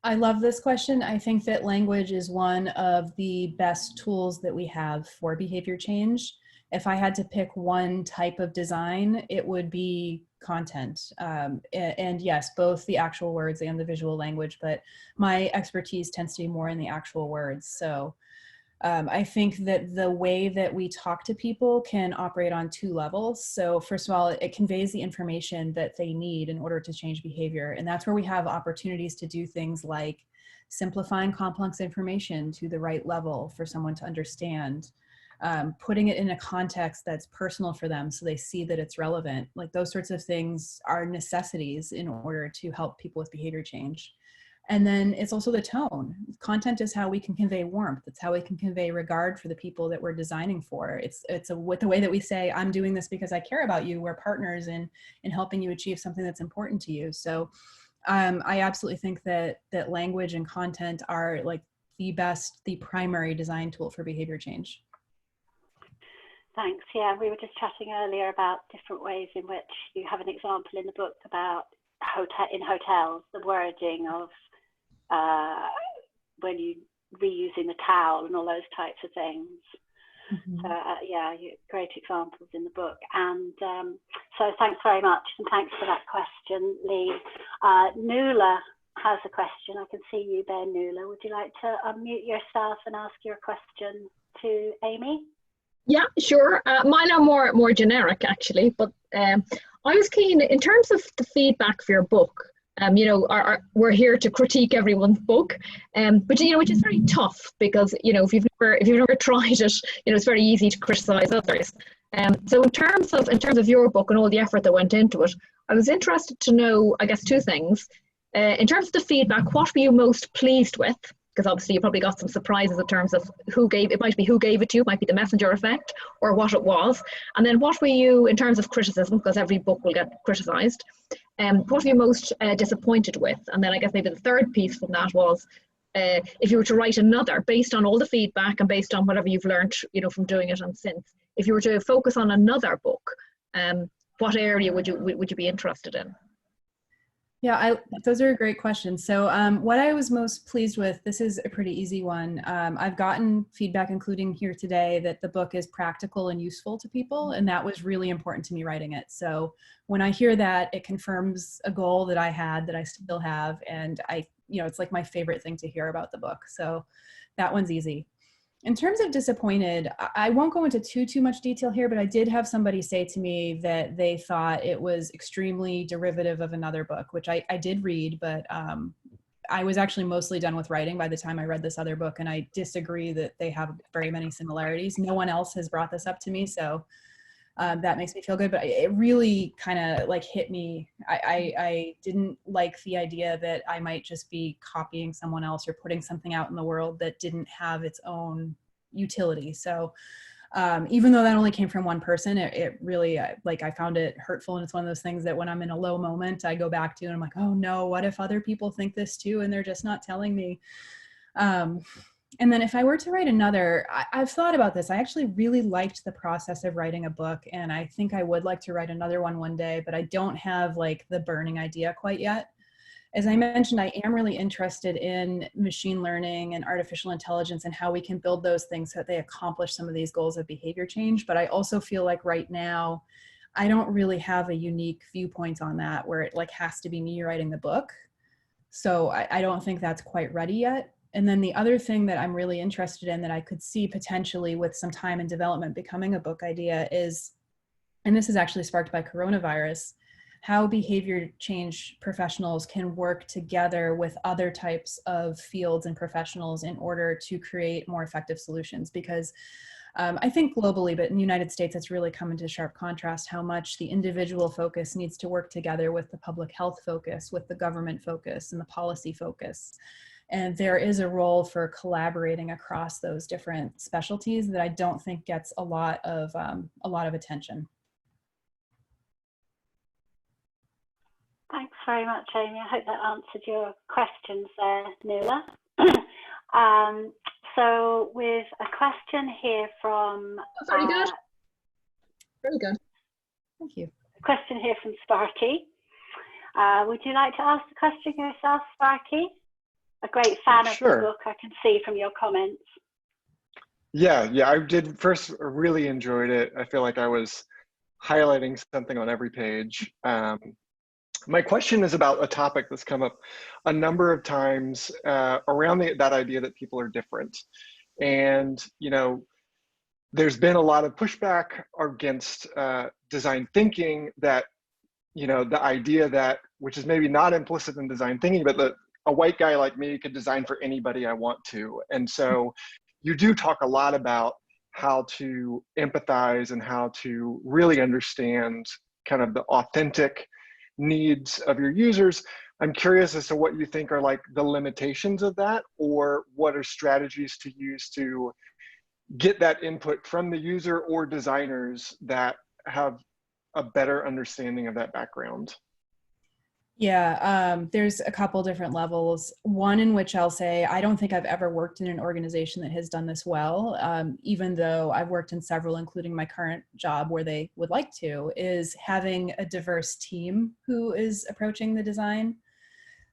I love this question. I think that language is one of the best tools that we have for behavior change. If I had to pick one type of design, it would be content. And yes, both the actual words and the visual language, but my expertise tends to be more in the actual words. So I think that the way that we talk to people can operate on two levels. So first of all, it conveys the information that they need in order to change behavior. And that's where we have opportunities to do things like simplifying complex information to the right level for someone to understand, putting it in a context that's personal for them so they see that it's relevant. Like, those sorts of things are necessities in order to help people with behavior change. And then it's also the tone. Content is how we can convey warmth. It's how we can convey regard for the people that we're designing for. With the way that we say, I'm doing this because I care about you. We're partners in helping you achieve something that's important to you. So I absolutely think that language and content are like the primary design tool for behavior change. Thanks. Yeah, we were just chatting earlier about different ways in which you have an example in the book about in hotels, the wording of when you reusing the towel and all those types of things. So yeah, great examples in the book. And so thanks very much, and thanks for that question, Lee. Nuala has a question. I can see you there, Nuala. Would you like to unmute yourself and ask your question to Amy? Yeah, sure. Mine are more generic, actually, but I was keen, in terms of the feedback for your book, you know, we're here to critique everyone's book, but you know, which is very tough, because you know, if you've never tried it, you know, it's very easy to criticize others. So in terms of your book and all the effort that went into it, I was interested to know, I guess, two things. In terms of the feedback, what were you most pleased with? Because obviously you probably got some surprises in terms of who gave it. Might be who gave it to you, might be the messenger effect, or what it was. And then what were you, in terms of criticism, because every book will get criticized, what were you most disappointed with? And then I guess maybe the third piece from that was, if you were to write another, based on all the feedback and based on whatever you've learned, you know, from doing it and since, if you were to focus on another book, what area would you be interested in? Yeah, those are great questions. So what I was most pleased with, this is a pretty easy one. I've gotten feedback, including here today, that the book is practical and useful to people, and that was really important to me writing it. So when I hear that, it confirms a goal that I had, that I still have, and you know, it's like my favorite thing to hear about the book. So that one's easy. In terms of disappointed, I won't go into too much detail here, but I did have somebody say to me that they thought it was extremely derivative of another book, which I did read, but I was actually mostly done with writing by the time I read this other book, and I disagree that they have very many similarities. No one else has brought this up to me, so that makes me feel good, but it really kind of like hit me. I didn't like the idea that I might just be copying someone else or putting something out in the world that didn't have its own utility. So even though that only came from one person, it really, like, I found it hurtful. And it's one of those things that when I'm in a low moment, I go back to, and I'm like, oh no, what if other people think this too, and they're just not telling me? And then if I were to write another, I've thought about this. I actually really liked the process of writing a book, and I think I would like to write another one day, but I don't have like the burning idea quite yet. As I mentioned, I am really interested in machine learning and artificial intelligence and how we can build those things so that they accomplish some of these goals of behavior change. But I also feel like right now, I don't really have a unique viewpoint on that where it like has to be me writing the book. So I don't think that's quite ready yet. And then the other thing that I'm really interested in that I could see potentially with some time and development becoming a book idea is, and this is actually sparked by coronavirus, how behavior change professionals can work together with other types of fields and professionals in order to create more effective solutions. Because I think globally, but in the United States, it's really come into sharp contrast how much the individual focus needs to work together with the public health focus, with the government focus, and the policy focus. And there is a role for collaborating across those different specialties that I don't think gets a lot of attention. Thanks very much, Amy. I hope that answered your questions there, Nuala. So with a question here from... Very good. Very good. Thank you. A question here from Sparky. Would you like to ask the question yourself, Sparky? A great fan of the book, I can see from your comments. Yeah, I did. First, really enjoyed it. I feel like I was highlighting something on every page. My question is about a topic that's come up a number of times around that idea that people are different. And, you know, there's been a lot of pushback against design thinking that, you know, the idea that, which is maybe not implicit in design thinking, but that a white guy like me could design for anybody I want to. And so you do talk a lot about how to empathize and how to really understand kind of the authentic needs of your users. I'm curious as to what you think are like the limitations of that, or what are strategies to use to get that input from the user or designers that have a better understanding of that background. Yeah, there's a couple different levels. One in which I'll say, I don't think I've ever worked in an organization that has done this well, even though I've worked in several, including my current job where they would like to, is having a diverse team who is approaching the design.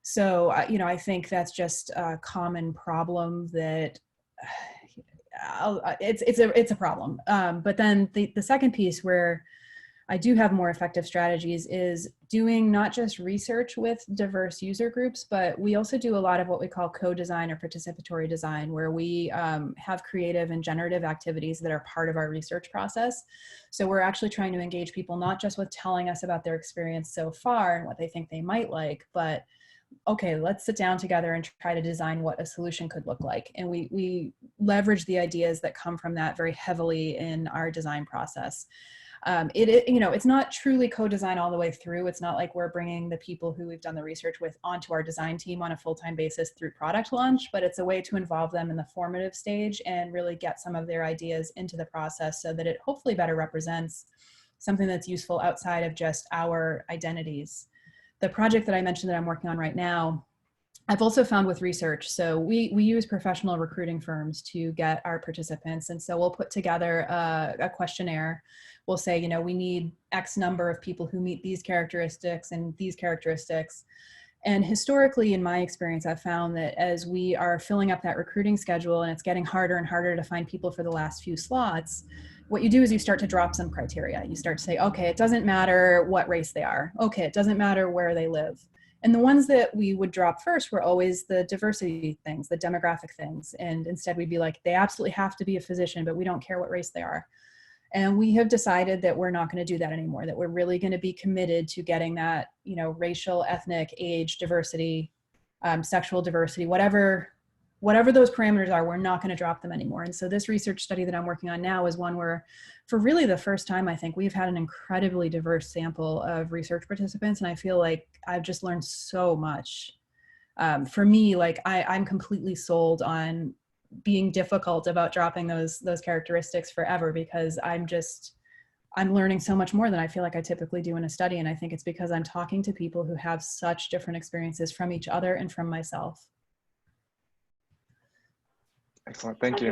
So, you know, I think that's just a common problem that it's a problem. But then the second piece where I do have more effective strategies is doing not just research with diverse user groups, but we also do a lot of what we call co-design or participatory design, where we have creative and generative activities that are part of our research process. So we're actually trying to engage people, not just with telling us about their experience so far and what they think they might like, but okay, let's sit down together and try to design what a solution could look like. And we leverage the ideas that come from that very heavily in our design process. You know, it's not truly co-design all the way through. It's not like we're bringing the people who we've done the research with onto our design team on a full-time basis through product launch, but it's a way to involve them in the formative stage and really get some of their ideas into the process so that it hopefully better represents something that's useful outside of just our identities. The project that I mentioned that I'm working on right now, I've also found with research, so we use professional recruiting firms to get our participants. And so we'll put together a questionnaire. We'll say, you know, we need X number of people who meet these characteristics and these characteristics. And historically, in my experience, I've found that as we are filling up that recruiting schedule and it's getting harder and harder to find people for the last few slots, what you do is you start to drop some criteria. You start to say, okay, it doesn't matter what race they are. Okay, it doesn't matter where they live. And the ones that we would drop first were always the diversity things, the demographic things. And instead we'd be like, they absolutely have to be a physician, but we don't care what race they are. And we have decided that we're not going to do that anymore, that we're really going to be committed to getting that, you know, racial, ethnic, age, diversity, sexual diversity, whatever those parameters are, we're not going to drop them anymore. And so this research study that I'm working on now is one where, for really the first time, I think we've had an incredibly diverse sample of research participants. And I feel like I've just learned so much. For me, like I'm completely sold on being difficult about dropping those characteristics forever, because I'm learning so much more than I feel like I typically do in a study. And I think it's because I'm talking to people who have such different experiences from each other and from myself. Excellent, thank you.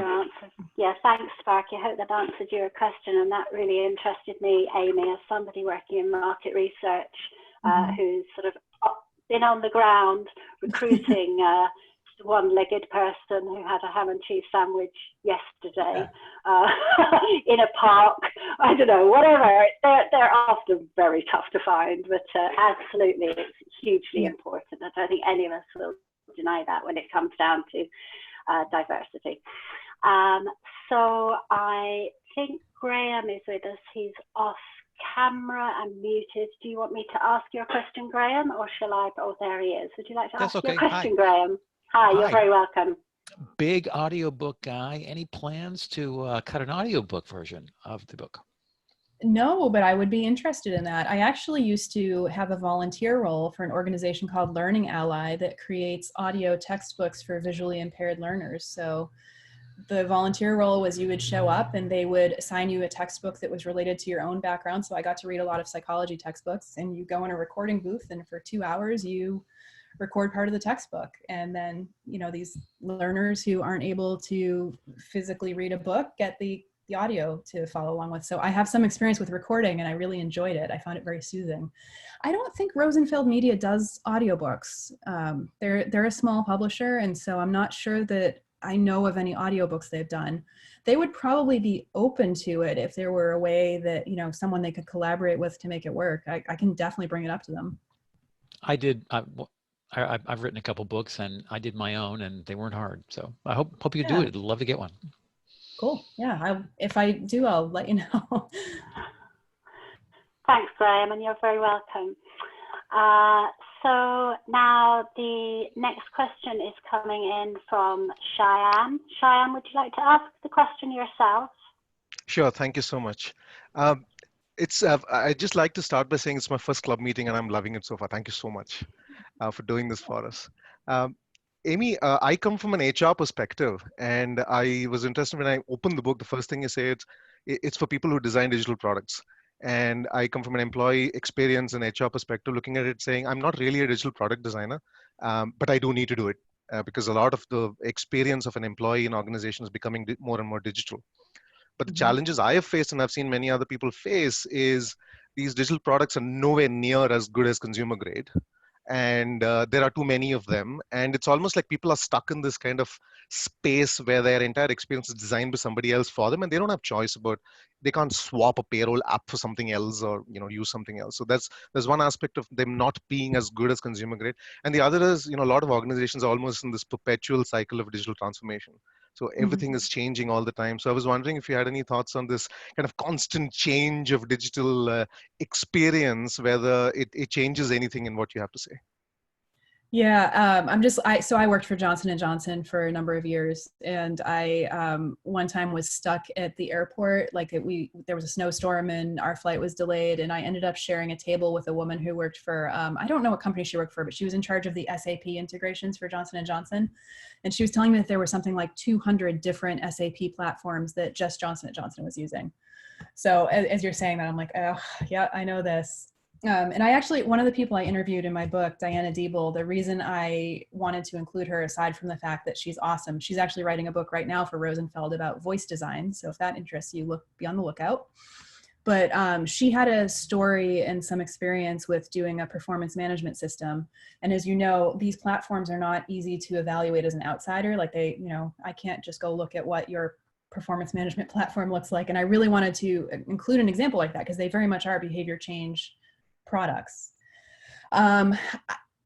Yeah, thanks, Sparky. I hope that answered your question, and that really interested me, Amy, as somebody working in market research, who's sort of been on the ground recruiting one-legged person who had a ham and cheese sandwich yesterday in a park. I don't know, whatever. They're often very tough to find, but absolutely, it's hugely important. I don't think any of us will deny that when it comes down to diversity. So I think Graham is with us. He's off camera and muted. Do you want me to ask your question, Graham, or shall I? Oh, there he is. Would you like to ask your question, Graham? Hi, you're very welcome. Big audiobook guy. Any plans to cut an audiobook version of the book? No, but I would be interested in that. I actually used to have a volunteer role for an organization called Learning Ally that creates audio textbooks for visually impaired learners. So the volunteer role was you would show up and they would assign you a textbook that was related to your own background. So I got to read a lot of psychology textbooks, and you go in a recording booth and for 2 hours you record part of the textbook. And then, you know, these learners who aren't able to physically read a book get the audio to follow along with. So I have some experience with recording and I really enjoyed it. I found it very soothing. I don't think Rosenfeld Media does audiobooks. They're a small publisher, and so I'm not sure that I know of any audiobooks they've done. They would probably be open to it if there were a way that, you know, someone they could collaborate with to make it work. I can definitely bring it up to them. I did. I've written a couple books and I did my own, and they weren't hard. So I hope you could do it. I'd love to get one. Cool. Yeah. If I do, I'll let you know. Thanks, Graham, and you're very welcome. So now the next question is coming in from Cheyenne. Cheyenne, would you like to ask the question yourself? Sure. Thank you so much. I'd just like to start by saying it's my first club meeting and I'm loving it so far. Thank you so much. for doing this for us. Amy, I come from an HR perspective, and I was interested when I opened the book. The first thing you say it's for people who design digital products. And I come from an employee experience and HR perspective, looking at it saying, I'm not really a digital product designer, but I do need to do it because a lot of the experience of an employee in organization is becoming more and more digital. But the challenges I have faced and I've seen many other people face is these digital products are nowhere near as good as consumer grade. And there are too many of them. And it's almost like people are stuck in this kind of space where their entire experience is designed by somebody else for them. And they don't have choice about, they can't swap a payroll app for something else or, use something else. So there's one aspect of them not being as good as consumer grade. And the other is, a lot of organizations are almost in this perpetual cycle of digital transformation. So everything is changing all the time. So I was wondering if you had any thoughts on this kind of constant change of digital experience, whether it changes anything in what you have to say. Yeah, so I worked for Johnson & Johnson for a number of years, and I one time was stuck at the airport. There was a snowstorm and our flight was delayed, and I ended up sharing a table with a woman who worked for, I don't know what company she worked for, but she was in charge of the SAP integrations for Johnson & Johnson. And she was telling me that there were something like 200 different SAP platforms that just Johnson & Johnson was using. So as you're saying that, I'm like, oh, yeah, I know this. And I actually, one of the people I interviewed in my book, Diana Diebel, the reason I wanted to include her, aside from the fact that she's awesome, she's actually writing a book right now for Rosenfeld about voice design. So if that interests you, be on the lookout. But she had a story and some experience with doing a performance management system. And as you know, these platforms are not easy to evaluate as an outsider. Like I can't just go look at what your performance management platform looks like. And I really wanted to include an example like that because they very much are behavior change products.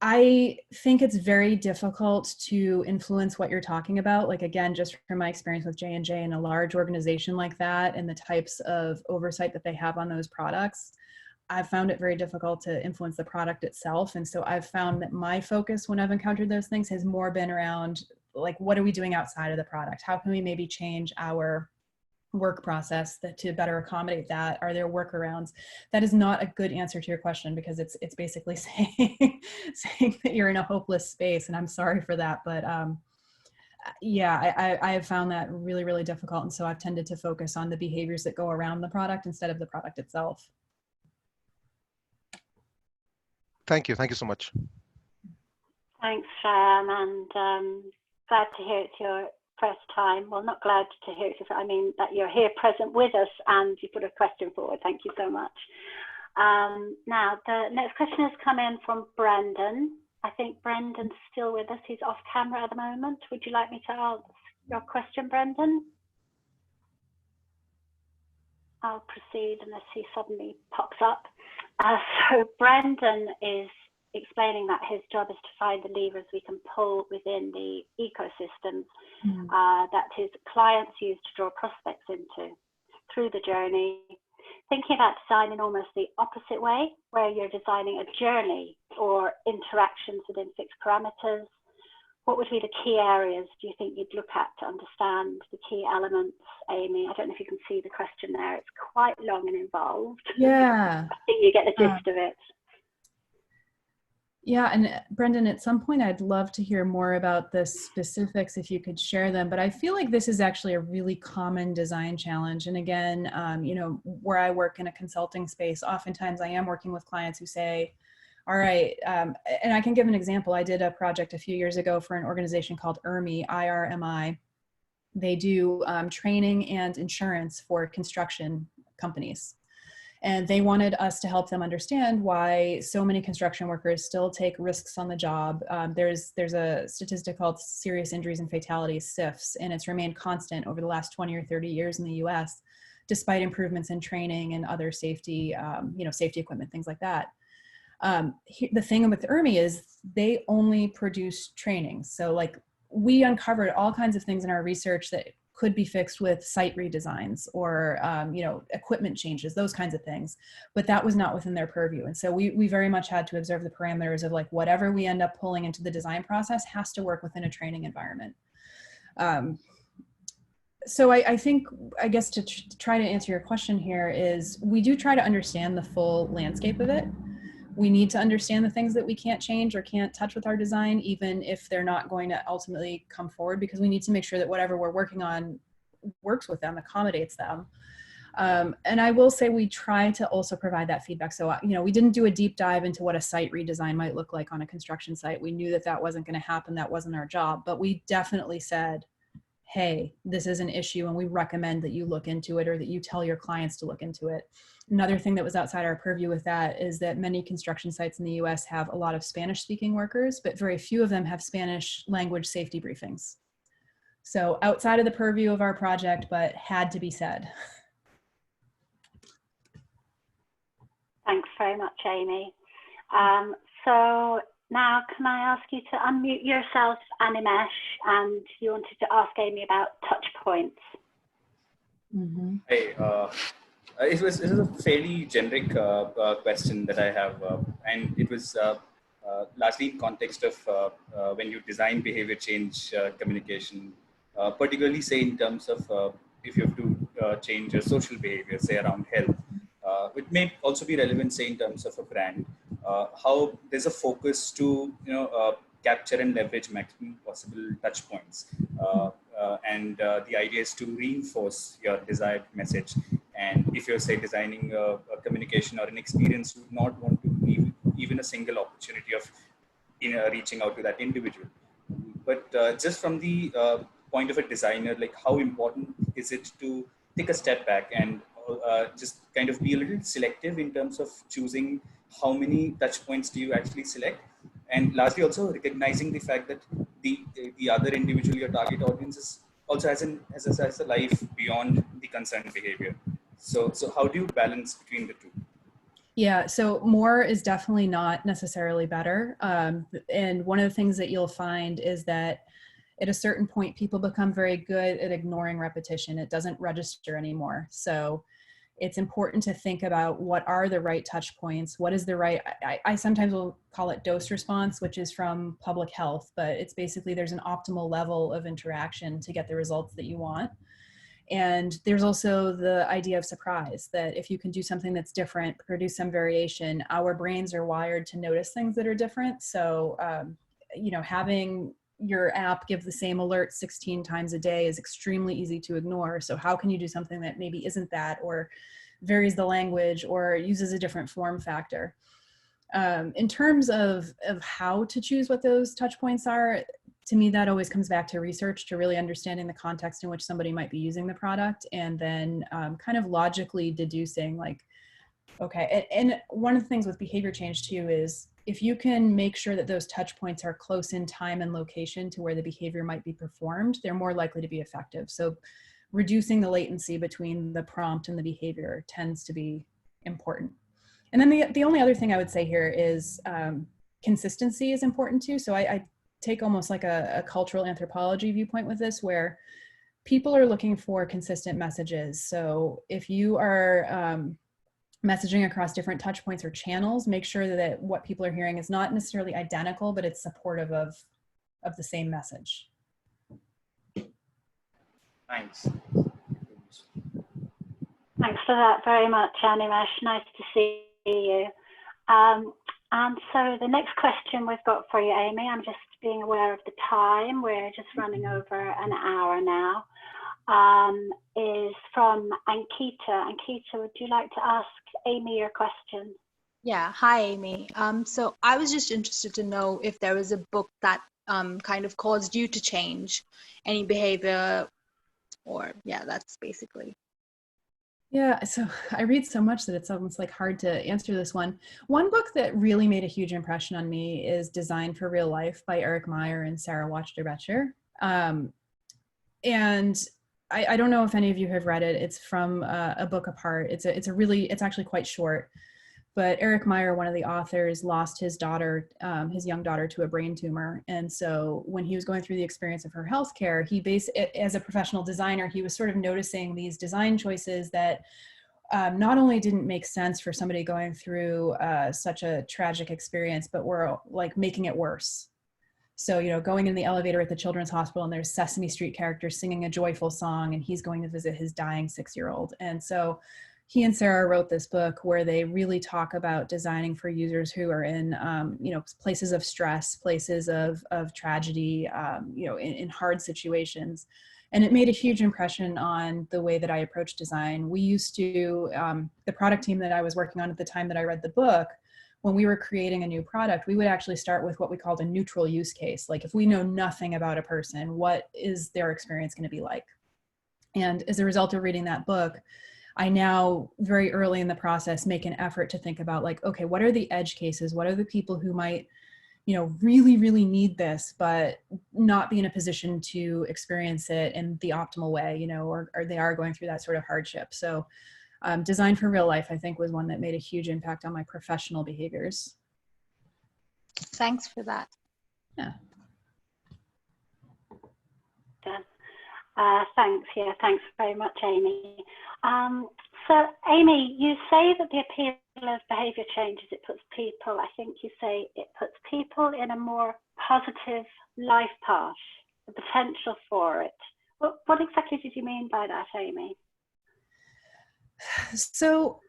I think it's very difficult to influence what you're talking about. Like, again, just from my experience with J&J and a large organization like that and the types of oversight that they have on those products, I've found it very difficult to influence the product itself. And so I've found that my focus when I've encountered those things has more been around, like, what are we doing outside of the product? How can we maybe change our work process to better accommodate that? Are there workarounds? That is not a good answer to your question because it's basically saying that you're in a hopeless space, and I'm sorry for that. But yeah, I have found that really, really difficult, and so I've tended to focus on the behaviors that go around the product instead of the product itself. Thank you so much. Thanks, Shyam, and glad to hear it's your first time. Well, not glad to hear it, I mean that you're here present with us and you put a question forward. Thank you so much. Now, the next question has come in from Brendan. I think Brendan's still with us. He's off camera at the moment. Would you like me to ask your question, Brendan? I'll proceed unless he suddenly pops up. So Brendan is explaining that his job is to find the levers we can pull within the ecosystems that his clients use to draw prospects into through the journey, thinking about design in almost the opposite way, where you're designing a journey or interactions within fixed parameters. What would be the key areas do you think you'd look at to understand the key elements, Amy? I don't know if you can see the question there. It's quite long and involved. Yeah. I think you get the gist of it. Yeah, and Brendan, at some point I'd love to hear more about the specifics if you could share them, but I feel like this is actually a really common design challenge. And again, you know, where I work in a consulting space, oftentimes I am working with clients who say, all right, and I can give an example. I did a project a few years ago for an organization called IRMI, IRMI. They do training and insurance for construction companies. And they wanted us to help them understand why so many construction workers still take risks on the job. There's a statistic called serious injuries and fatalities, SIFs, and it's remained constant over the last 20 or 30 years in the US, despite improvements in training and other safety, you know, safety equipment, things like that. The thing with IRMI is they only produce training. So like we uncovered all kinds of things in our research that could be fixed with site redesigns or, you know, equipment changes, those kinds of things. But that was not within their purview. And so we very much had to observe the parameters of like whatever we end up pulling into the design process has to work within a training environment. So I think, I guess to try to answer your question here is we do try to understand the full landscape of it. we need to understand the things that we can't change or can't touch with our design, even if they're not going to ultimately come forward, because we need to make sure that whatever we're working on works with them, accommodates them. And I will say we try to also provide that feedback. So, we didn't do a deep dive into what a site redesign might look like on a construction site. We knew that that wasn't going to happen. That wasn't our job, but we definitely said, hey, this is an issue and we recommend that you look into it, or that you tell your clients to look into it. Another thing that was outside our purview with that is that many construction sites in the US have a lot of Spanish speaking workers, but very few of them have Spanish language safety briefings. So outside of the purview of our project, but had to be said. Thanks very much, Amy. So now can I ask you to unmute yourself, Animesh, and you wanted to ask Amy about touch points. Mm-hmm. Hey, it was a fairly generic question that I have, and it was largely in context of when you design behavior change communication, particularly say in terms of if you have to change your social behavior, say around health. It may also be relevant, say in terms of a brand, how there's a focus to capture and leverage maximum possible touch points, and the idea is to reinforce your desired message. And if you're say designing a communication or an experience, you would not want to leave even a single opportunity of reaching out to that individual. But just from the point of a designer, like how important is it to take a step back and just kind of be a little selective in terms of choosing how many touch points do you actually select, and lastly also recognizing the fact that the other individual, your target audience, also has a life beyond the concerned behavior. So how do you balance between the two? Yeah, so more is definitely not necessarily better. And one of the things that you'll find is that at a certain point, people become very good at ignoring repetition. It doesn't register anymore. So it's important to think about what are the right touch points, what is the right, I sometimes will call it dose response, which is from public health, but it's basically there's an optimal level of interaction to get the results that you want. And there's also the idea of surprise, that if you can do something that's different, produce some variation, our brains are wired to notice things that are different. So, having your app give the same alert 16 times a day is extremely easy to ignore. So how can you do something that maybe isn't that, or varies the language, or uses a different form factor? In terms of how to choose what those touch points are, to me, that always comes back to research, to really understanding the context in which somebody might be using the product, and then kind of logically deducing like, okay, and one of the things with behavior change too is if you can make sure that those touch points are close in time and location to where the behavior might be performed, they're more likely to be effective. So reducing the latency between the prompt and the behavior tends to be important. And then the only other thing I would say here is consistency is important too. So I take almost like a cultural anthropology viewpoint with this, where people are looking for consistent messages. So if you are messaging across different touch points or channels, make sure that what people are hearing is not necessarily identical, but it's supportive of the same message. Thanks. Thanks for that very much, Animesh. Nice to see you. And so the next question we've got for you, Amy, I'm just being aware of the time. We're just running over an hour now. Is from Ankita. Ankita, would you like to ask Amy your question? Yeah, hi Amy. So I was just interested to know if there was a book that kind of caused you to change any behavior, or yeah, that's basically. Yeah, so I read so much that it's almost like hard to answer this one. One book that really made a huge impression on me is Design for Real Life by Eric Meyer and Sarah Watchter-Becher. And I don't know if any of you have read it. It's from a book apart. It's actually quite short. But Eric Meyer, one of the authors, lost his daughter, his young daughter, to a brain tumor. And so when he was going through the experience of her healthcare, as a professional designer, he was sort of noticing these design choices that not only didn't make sense for somebody going through such a tragic experience, but were like making it worse. So, going in the elevator at the Children's Hospital and there's Sesame Street characters singing a joyful song and he's going to visit his dying 6-year-old. And so he and Sarah wrote this book where they really talk about designing for users who are in, you know, places of stress, places of tragedy, you know, in hard situations. And it made a huge impression on the way that I approach design. We used to, the product team that I was working on at the time that I read the book, when we were creating a new product, we would actually start with what we called a neutral use case. Like if we know nothing about a person, what is their experience going to be like? And as a result of reading that book, I now very early in the process make an effort to think about like, okay, what are the edge cases? What are the people who might, you know, really, really need this, but not be in a position to experience it in the optimal way, you know, or they are going through that sort of hardship. So design for real life, I think, was one that made a huge impact on my professional behaviors. Thanks for that. Yeah. Thanks. Yeah, thanks very much, Amy. So, Amy, you say that the appeal of behaviour change is it puts people, I think you say it puts people in a more positive life path, the potential for it. What exactly did you mean by that, Amy? So,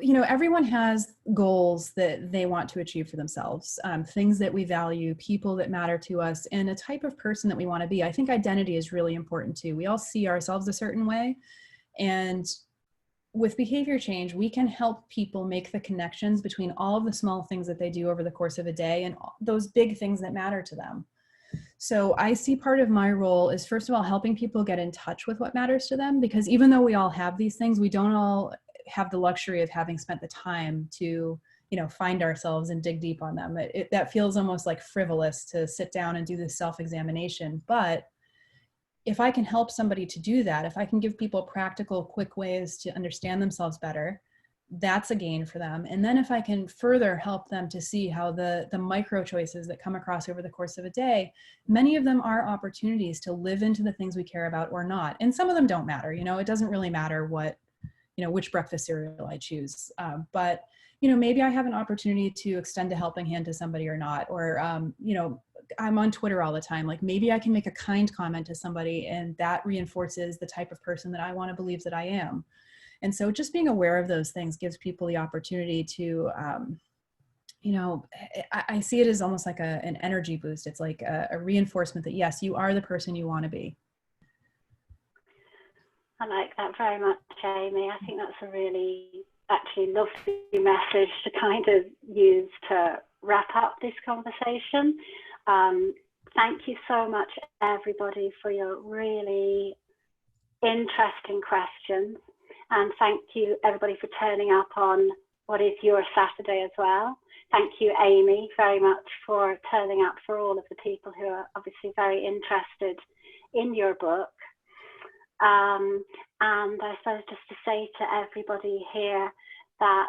you know, everyone has goals that they want to achieve for themselves, things that we value, people that matter to us, and a type of person that we want to be. I think identity is really important too. We all see ourselves a certain way. And with behavior change, we can help people make the connections between all of the small things that they do over the course of a day and those big things that matter to them. So I see part of my role is, first of all, helping people get in touch with what matters to them, because even though we all have these things, we don't all have the luxury of having spent the time to, you know, find ourselves and dig deep on them. That feels almost like frivolous to sit down and do this self-examination. But if I can help somebody to do that, if I can give people practical, quick ways to understand themselves better, that's a gain for them. And then if I can further help them to see how the micro choices that come across over the course of a day, many of them are opportunities to live into the things we care about or not. And some of them don't matter. You know, it doesn't really matter what, you know, which breakfast cereal I choose. But, you know, maybe I have an opportunity to extend a helping hand to somebody or not, or, you know, I'm on Twitter all the time. Like maybe I can make a kind comment to somebody and that reinforces the type of person that I want to believe that I am. And so just being aware of those things gives people the opportunity to, you know, I see it as almost like an energy boost. It's like a reinforcement that, yes, you are the person you want to be. I like that very much, Amy. I think that's a really actually lovely message to kind of use to wrap up this conversation. Thank you so much, everybody, for your really interesting questions. And thank you, everybody, for turning up on what is your Saturday as well. Thank you, Amy, very much for turning up for all of the people who are obviously very interested in your book. And I suppose just to say to everybody here that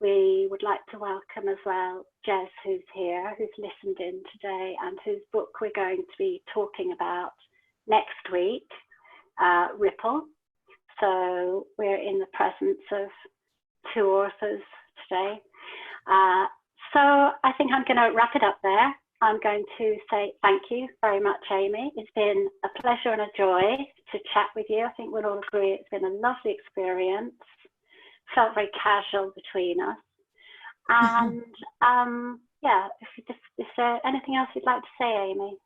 we would like to welcome as well Jez, who's here, who's listened in today, and whose book we're going to be talking about next week, Ripple. So we're in the presence of two authors today. So I think I'm going to wrap it up there. I'm going to say thank you very much, Amy. It's been a pleasure and a joy to chat with you. I think we'll all agree it's been a lovely experience. Felt very casual between us. And yeah, is there anything else you'd like to say, Amy?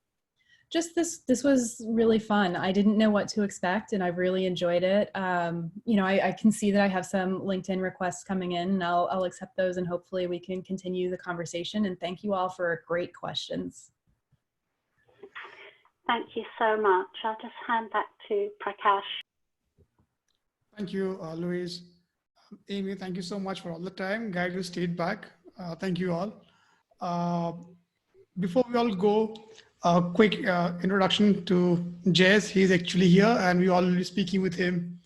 Just this was really fun. I didn't know what to expect and I've really enjoyed it. You know, I can see that I have some LinkedIn requests coming in and I'll accept those and hopefully we can continue the conversation. And thank you all for great questions. Thank you so much. I'll just hand back to Prakash. Thank you, Louise. Amy, thank you so much for all the time. Guys who stayed back, thank you all. Before we all go, a quick introduction to Jez. He's actually here and we all will be speaking with him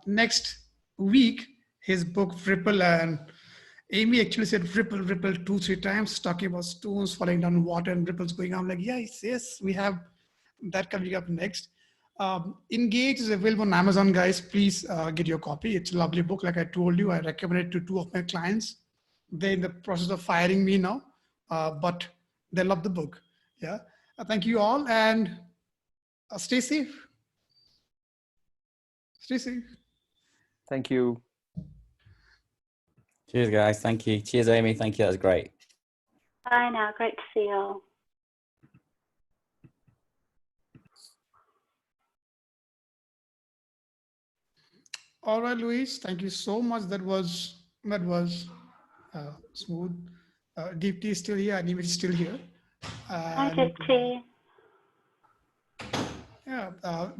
next week. His book Ripple, and Amy actually said ripple 2-3 times, talking about stones falling down in water and ripples going on. I'm like, yes, we have that coming up next. Engaged is available on Amazon, guys. Please get your copy. It's a lovely book. Like I told you, I recommend it to 2 of my clients. They're in the process of firing me now, but they love the book. Yeah. Thank you all and stay safe. Stay safe. Thank you. Cheers, guys. Thank you. Cheers, Amy. Thank you. That was great. Bye now. Great to see you all. All right, Luis, thank you so much. That was smooth. Deepti is still here. Anime is still here. Hi, Deepti. Yeah,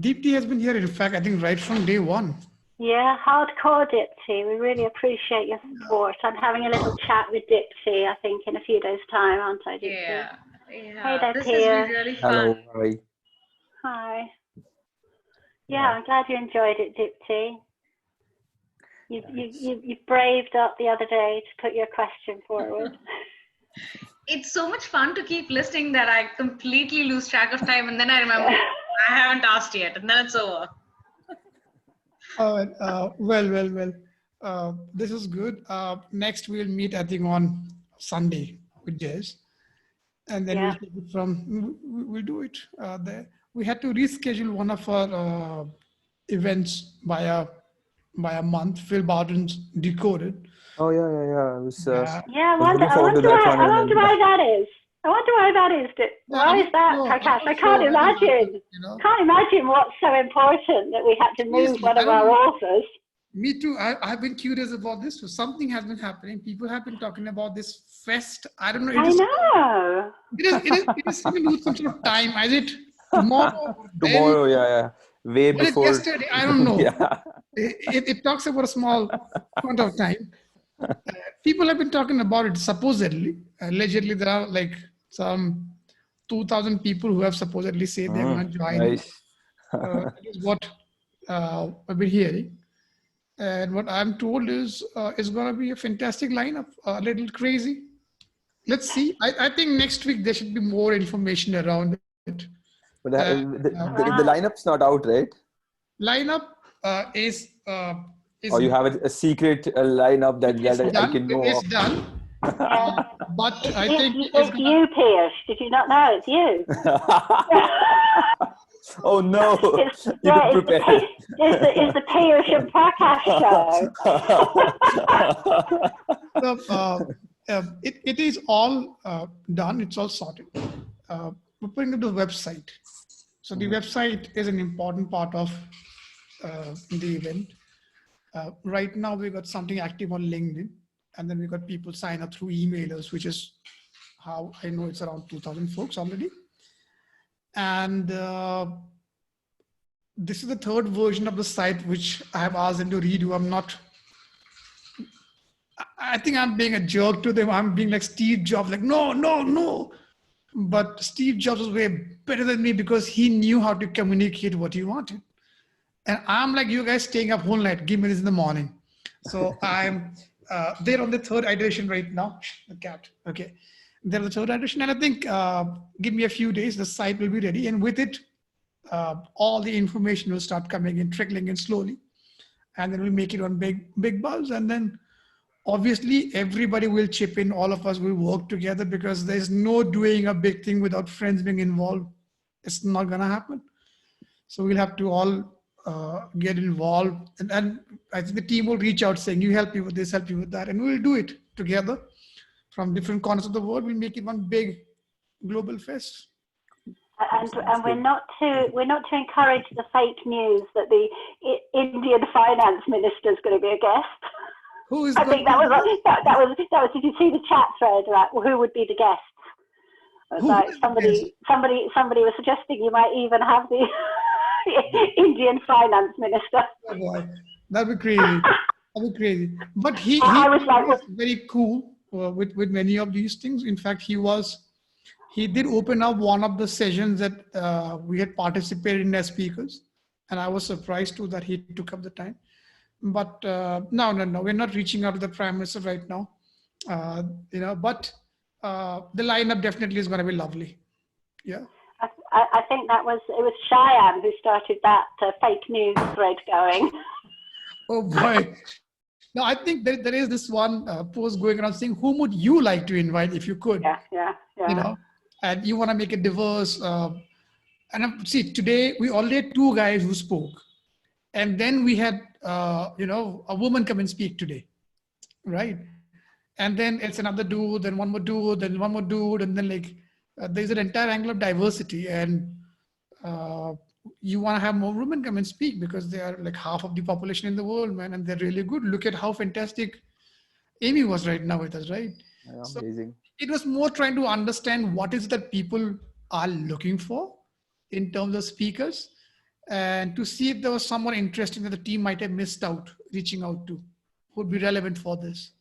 Deepti has been here, in fact, I think right from day one. Yeah, hardcore Dipti. We really appreciate your support. I'm having a little chat with Dipti, I think, in a few days' time, aren't I, Dipti? Yeah. Hey there, This Pia. has been really fun. Hello. Hi. Hi. Yeah, I'm glad you enjoyed it, Dipti. You braved up the other day to put your question forward. It's so much fun to keep listening that I completely lose track of time, and then I remember I haven't asked yet, and then it's over. All right. Well. This is good. Next, we'll meet, I think, on Sunday with Jess. And then we'll take it from, we'll do it there. We had to reschedule one of our events by a month. Phil Barton's Decoded. Oh yeah. I was. I wonder why that is. I wonder why that is. Why is that, Prakash? I can't imagine. Can't imagine what's so important that we had to move one of our authors. Me too. I've been curious about this. So something has been happening. People have been talking about this fest. I don't know. I know. It is something with some sort of time. Is it tomorrow? Tomorrow, yeah. Way before. Yesterday, I don't know. Yeah. It talks about a small amount of time. People have been talking about it supposedly. Allegedly, there are like some 2,000 people who have supposedly said they're going to join. Nice. That is what I've been hearing. And what I'm told is it's going to be a fantastic lineup, a little crazy. Let's see. I think next week there should be more information around it. But the lineup's not out, right? Lineup is or you have a secret lineup that I can know. It's done. But I think it's you, Pierce. Did you not know it's you? Oh no! You didn't prepare. It's the Pierce and Prakash show. It is all done. It's all sorted. We're putting up the website. So the website is an important part of the event. Right now, we've got something active on LinkedIn, and then we've got people sign up through emailers, which is how I know it's around 2,000 folks already. And this is the third version of the site, which I have asked them to redo. I think I'm being a jerk to them. I'm being like Steve Jobs, like, no. But Steve Jobs was way better than me because he knew how to communicate what he wanted. And I'm like, you guys staying up whole night, give me this in the morning. So I'm they're on the third iteration right now. The cat, okay. They're on the third iteration. And I think give me a few days, the site will be ready. And with it, all the information will start coming in, trickling in slowly. And then we'll make it on big buzz. And then obviously everybody will chip in. All of us will work together because there's no doing a big thing without friends being involved. It's not going to happen. So we'll have to all get involved. And I think the team will reach out saying, you help me with this, help you with that. And we'll do it together from different corners of the world. We'll make it one big global fest. And we're not to encourage the fake news that the Indian finance minister is going to be a guest. Who is? I think that was. Did you see the chat thread? Right, well, who would be the guest? It was like somebody was suggesting you might even have the Indian finance minister. Oh boy, that'd be crazy. That'd be crazy. But he was very cool with many of these things. In fact, he did open up one of the sessions that we had participated in as speakers, and I was surprised too that he took up the time. But no, we're not reaching out to the Prime Minister right now, but the lineup definitely is going to be lovely. Yeah. I think it was Cheyenne who started that fake news thread going. Oh boy. No, I think there is this one post going around saying, whom would you like to invite if you could? Yeah. And you want to make it diverse. And see, today we already had 2 guys who spoke. And then we had a woman come and speak today, right? And then it's another dude, then one more dude, then one more dude, and then like there's an entire angle of diversity, and you want to have more women come and speak because they are like half of the population in the world, man, and they're really good. Look at how fantastic Amy was right now with us, right? Amazing. So it was more trying to understand what is that people are looking for in terms of speakers, and to see if there was someone interesting that the team might have missed out reaching out to, who would be relevant for this,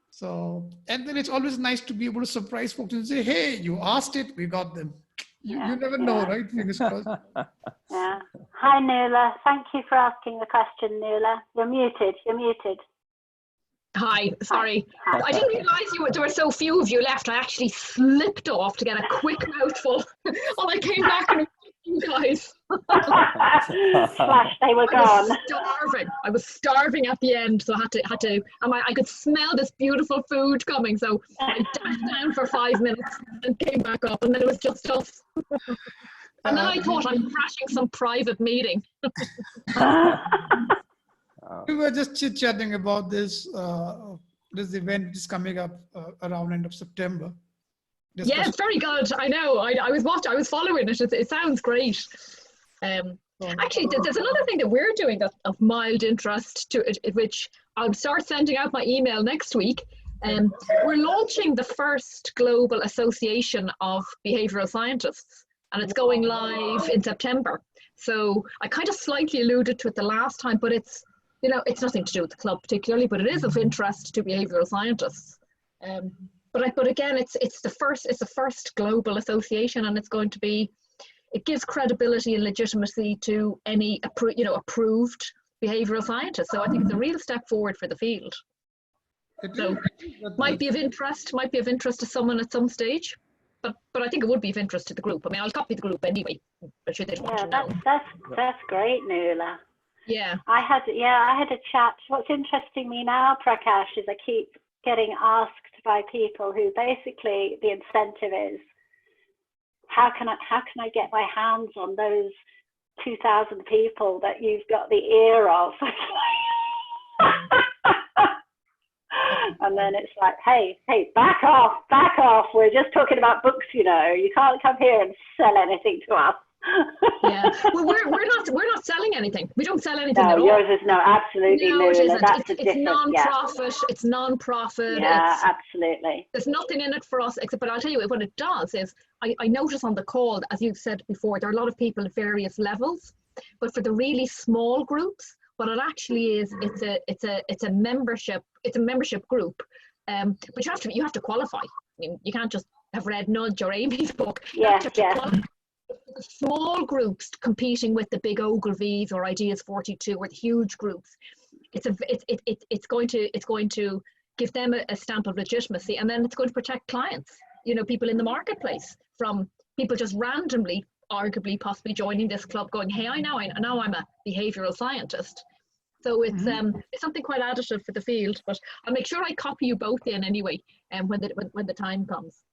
So, and then it's always nice to be able to surprise folks and say, hey, you asked it, we got them. You never know, right? Fingers crossed. Yeah. Hi, Nuala. Thank you for asking the question, Nuala. You're muted. Hi, sorry. I didn't realize there were so few of you left. I actually slipped off to get a quick mouthful. And I came back and you guys. Flash, they were gone. I was starving at the end, so I had to. I could smell this beautiful food coming, so I dashed down for 5 minutes and came back up, and then it was just us. And then I thought I'm crashing some private meeting. We were just chit-chatting about this this event which is coming up around end of September. Yeah, it's very good. I know. I was following it. It sounds great. Actually, there's another thing that we're doing that's of mild interest to it, which I'll start sending out my email next week. We're launching the first global association of behavioral scientists, and it's going live in September. So I kind of slightly alluded to it the last time, but it's nothing to do with the club particularly, but it is of interest to behavioral scientists. But again, it's the first global association, and it's going to be, it gives credibility and legitimacy to any approved behavioral scientists. So I think it's a real step forward for the field. So might be of interest to someone at some stage, but I think it would be of interest to the group. I mean, I'll copy the group anyway. I'm sure they'd want to know. That's great, Nuala. Yeah. I had a chat. What's interesting me now, Prakash, is I keep getting asked by people who basically the incentive is, how can I get my hands on those 2,000 people that you've got the ear of? And then it's like, hey, back off. We're just talking about books, You can't come here and sell anything to us. Yeah, well, we're not selling anything. We don't sell anything at all. Yours is absolutely no, it isn't. It's non-profit. Yeah. It's non-profit. Yeah, absolutely. There's nothing in it for us except. But I'll tell you what it does is, I notice on the call, as you've said before, there are a lot of people at various levels. But for the really small groups, what it actually is, it's a membership. It's a membership group. But you have to qualify. I mean, you can't just have read Nudge or Amy's book. The small groups competing with the big Ogilvies or Ideas 42 or the huge groups, it's going to give them a stamp of legitimacy, and then it's going to protect clients, people in the marketplace, from people just randomly, arguably, possibly joining this club, going, hey, I know I'm a behavioral scientist. So it's something quite additive for the field. But I'll make sure I copy you both in anyway, when the time comes.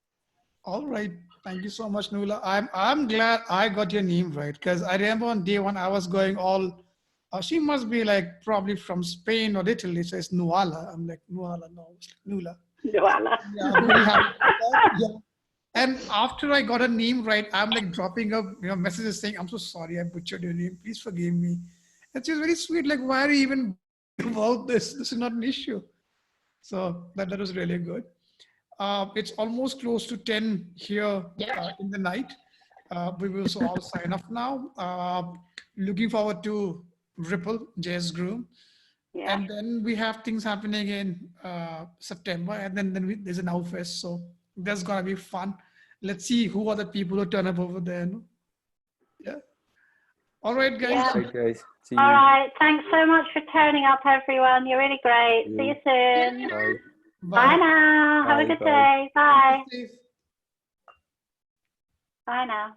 All right. Thank you so much, Nuala. I'm glad I got your name right, because I remember on day one I was going all, she must be like probably from Spain or Italy, so it's Nuala. I'm like, Nuala, no, it's Nuala. Nuala. Yeah, I'm very happy with that. Yeah. And after I got her name right, I'm like dropping up messages saying, I'm so sorry I butchered your name, please forgive me. And she was very sweet, like, why are you even about this? This is not an issue. So that was really good. It's almost close to 10 here in the night. We will so all sign off now. Looking forward to Ripple, JS Groom. Yeah. And then we have things happening in September, and then there's an Outfest. So that's going to be fun. Let's see who are the people who turn up over there. No? Yeah. All right, guys. Yeah. All right, guys. See you. All right. Thanks so much for turning up, everyone. You're really great. See you soon. Bye. Bye now. Have a good day. Bye. Bye now.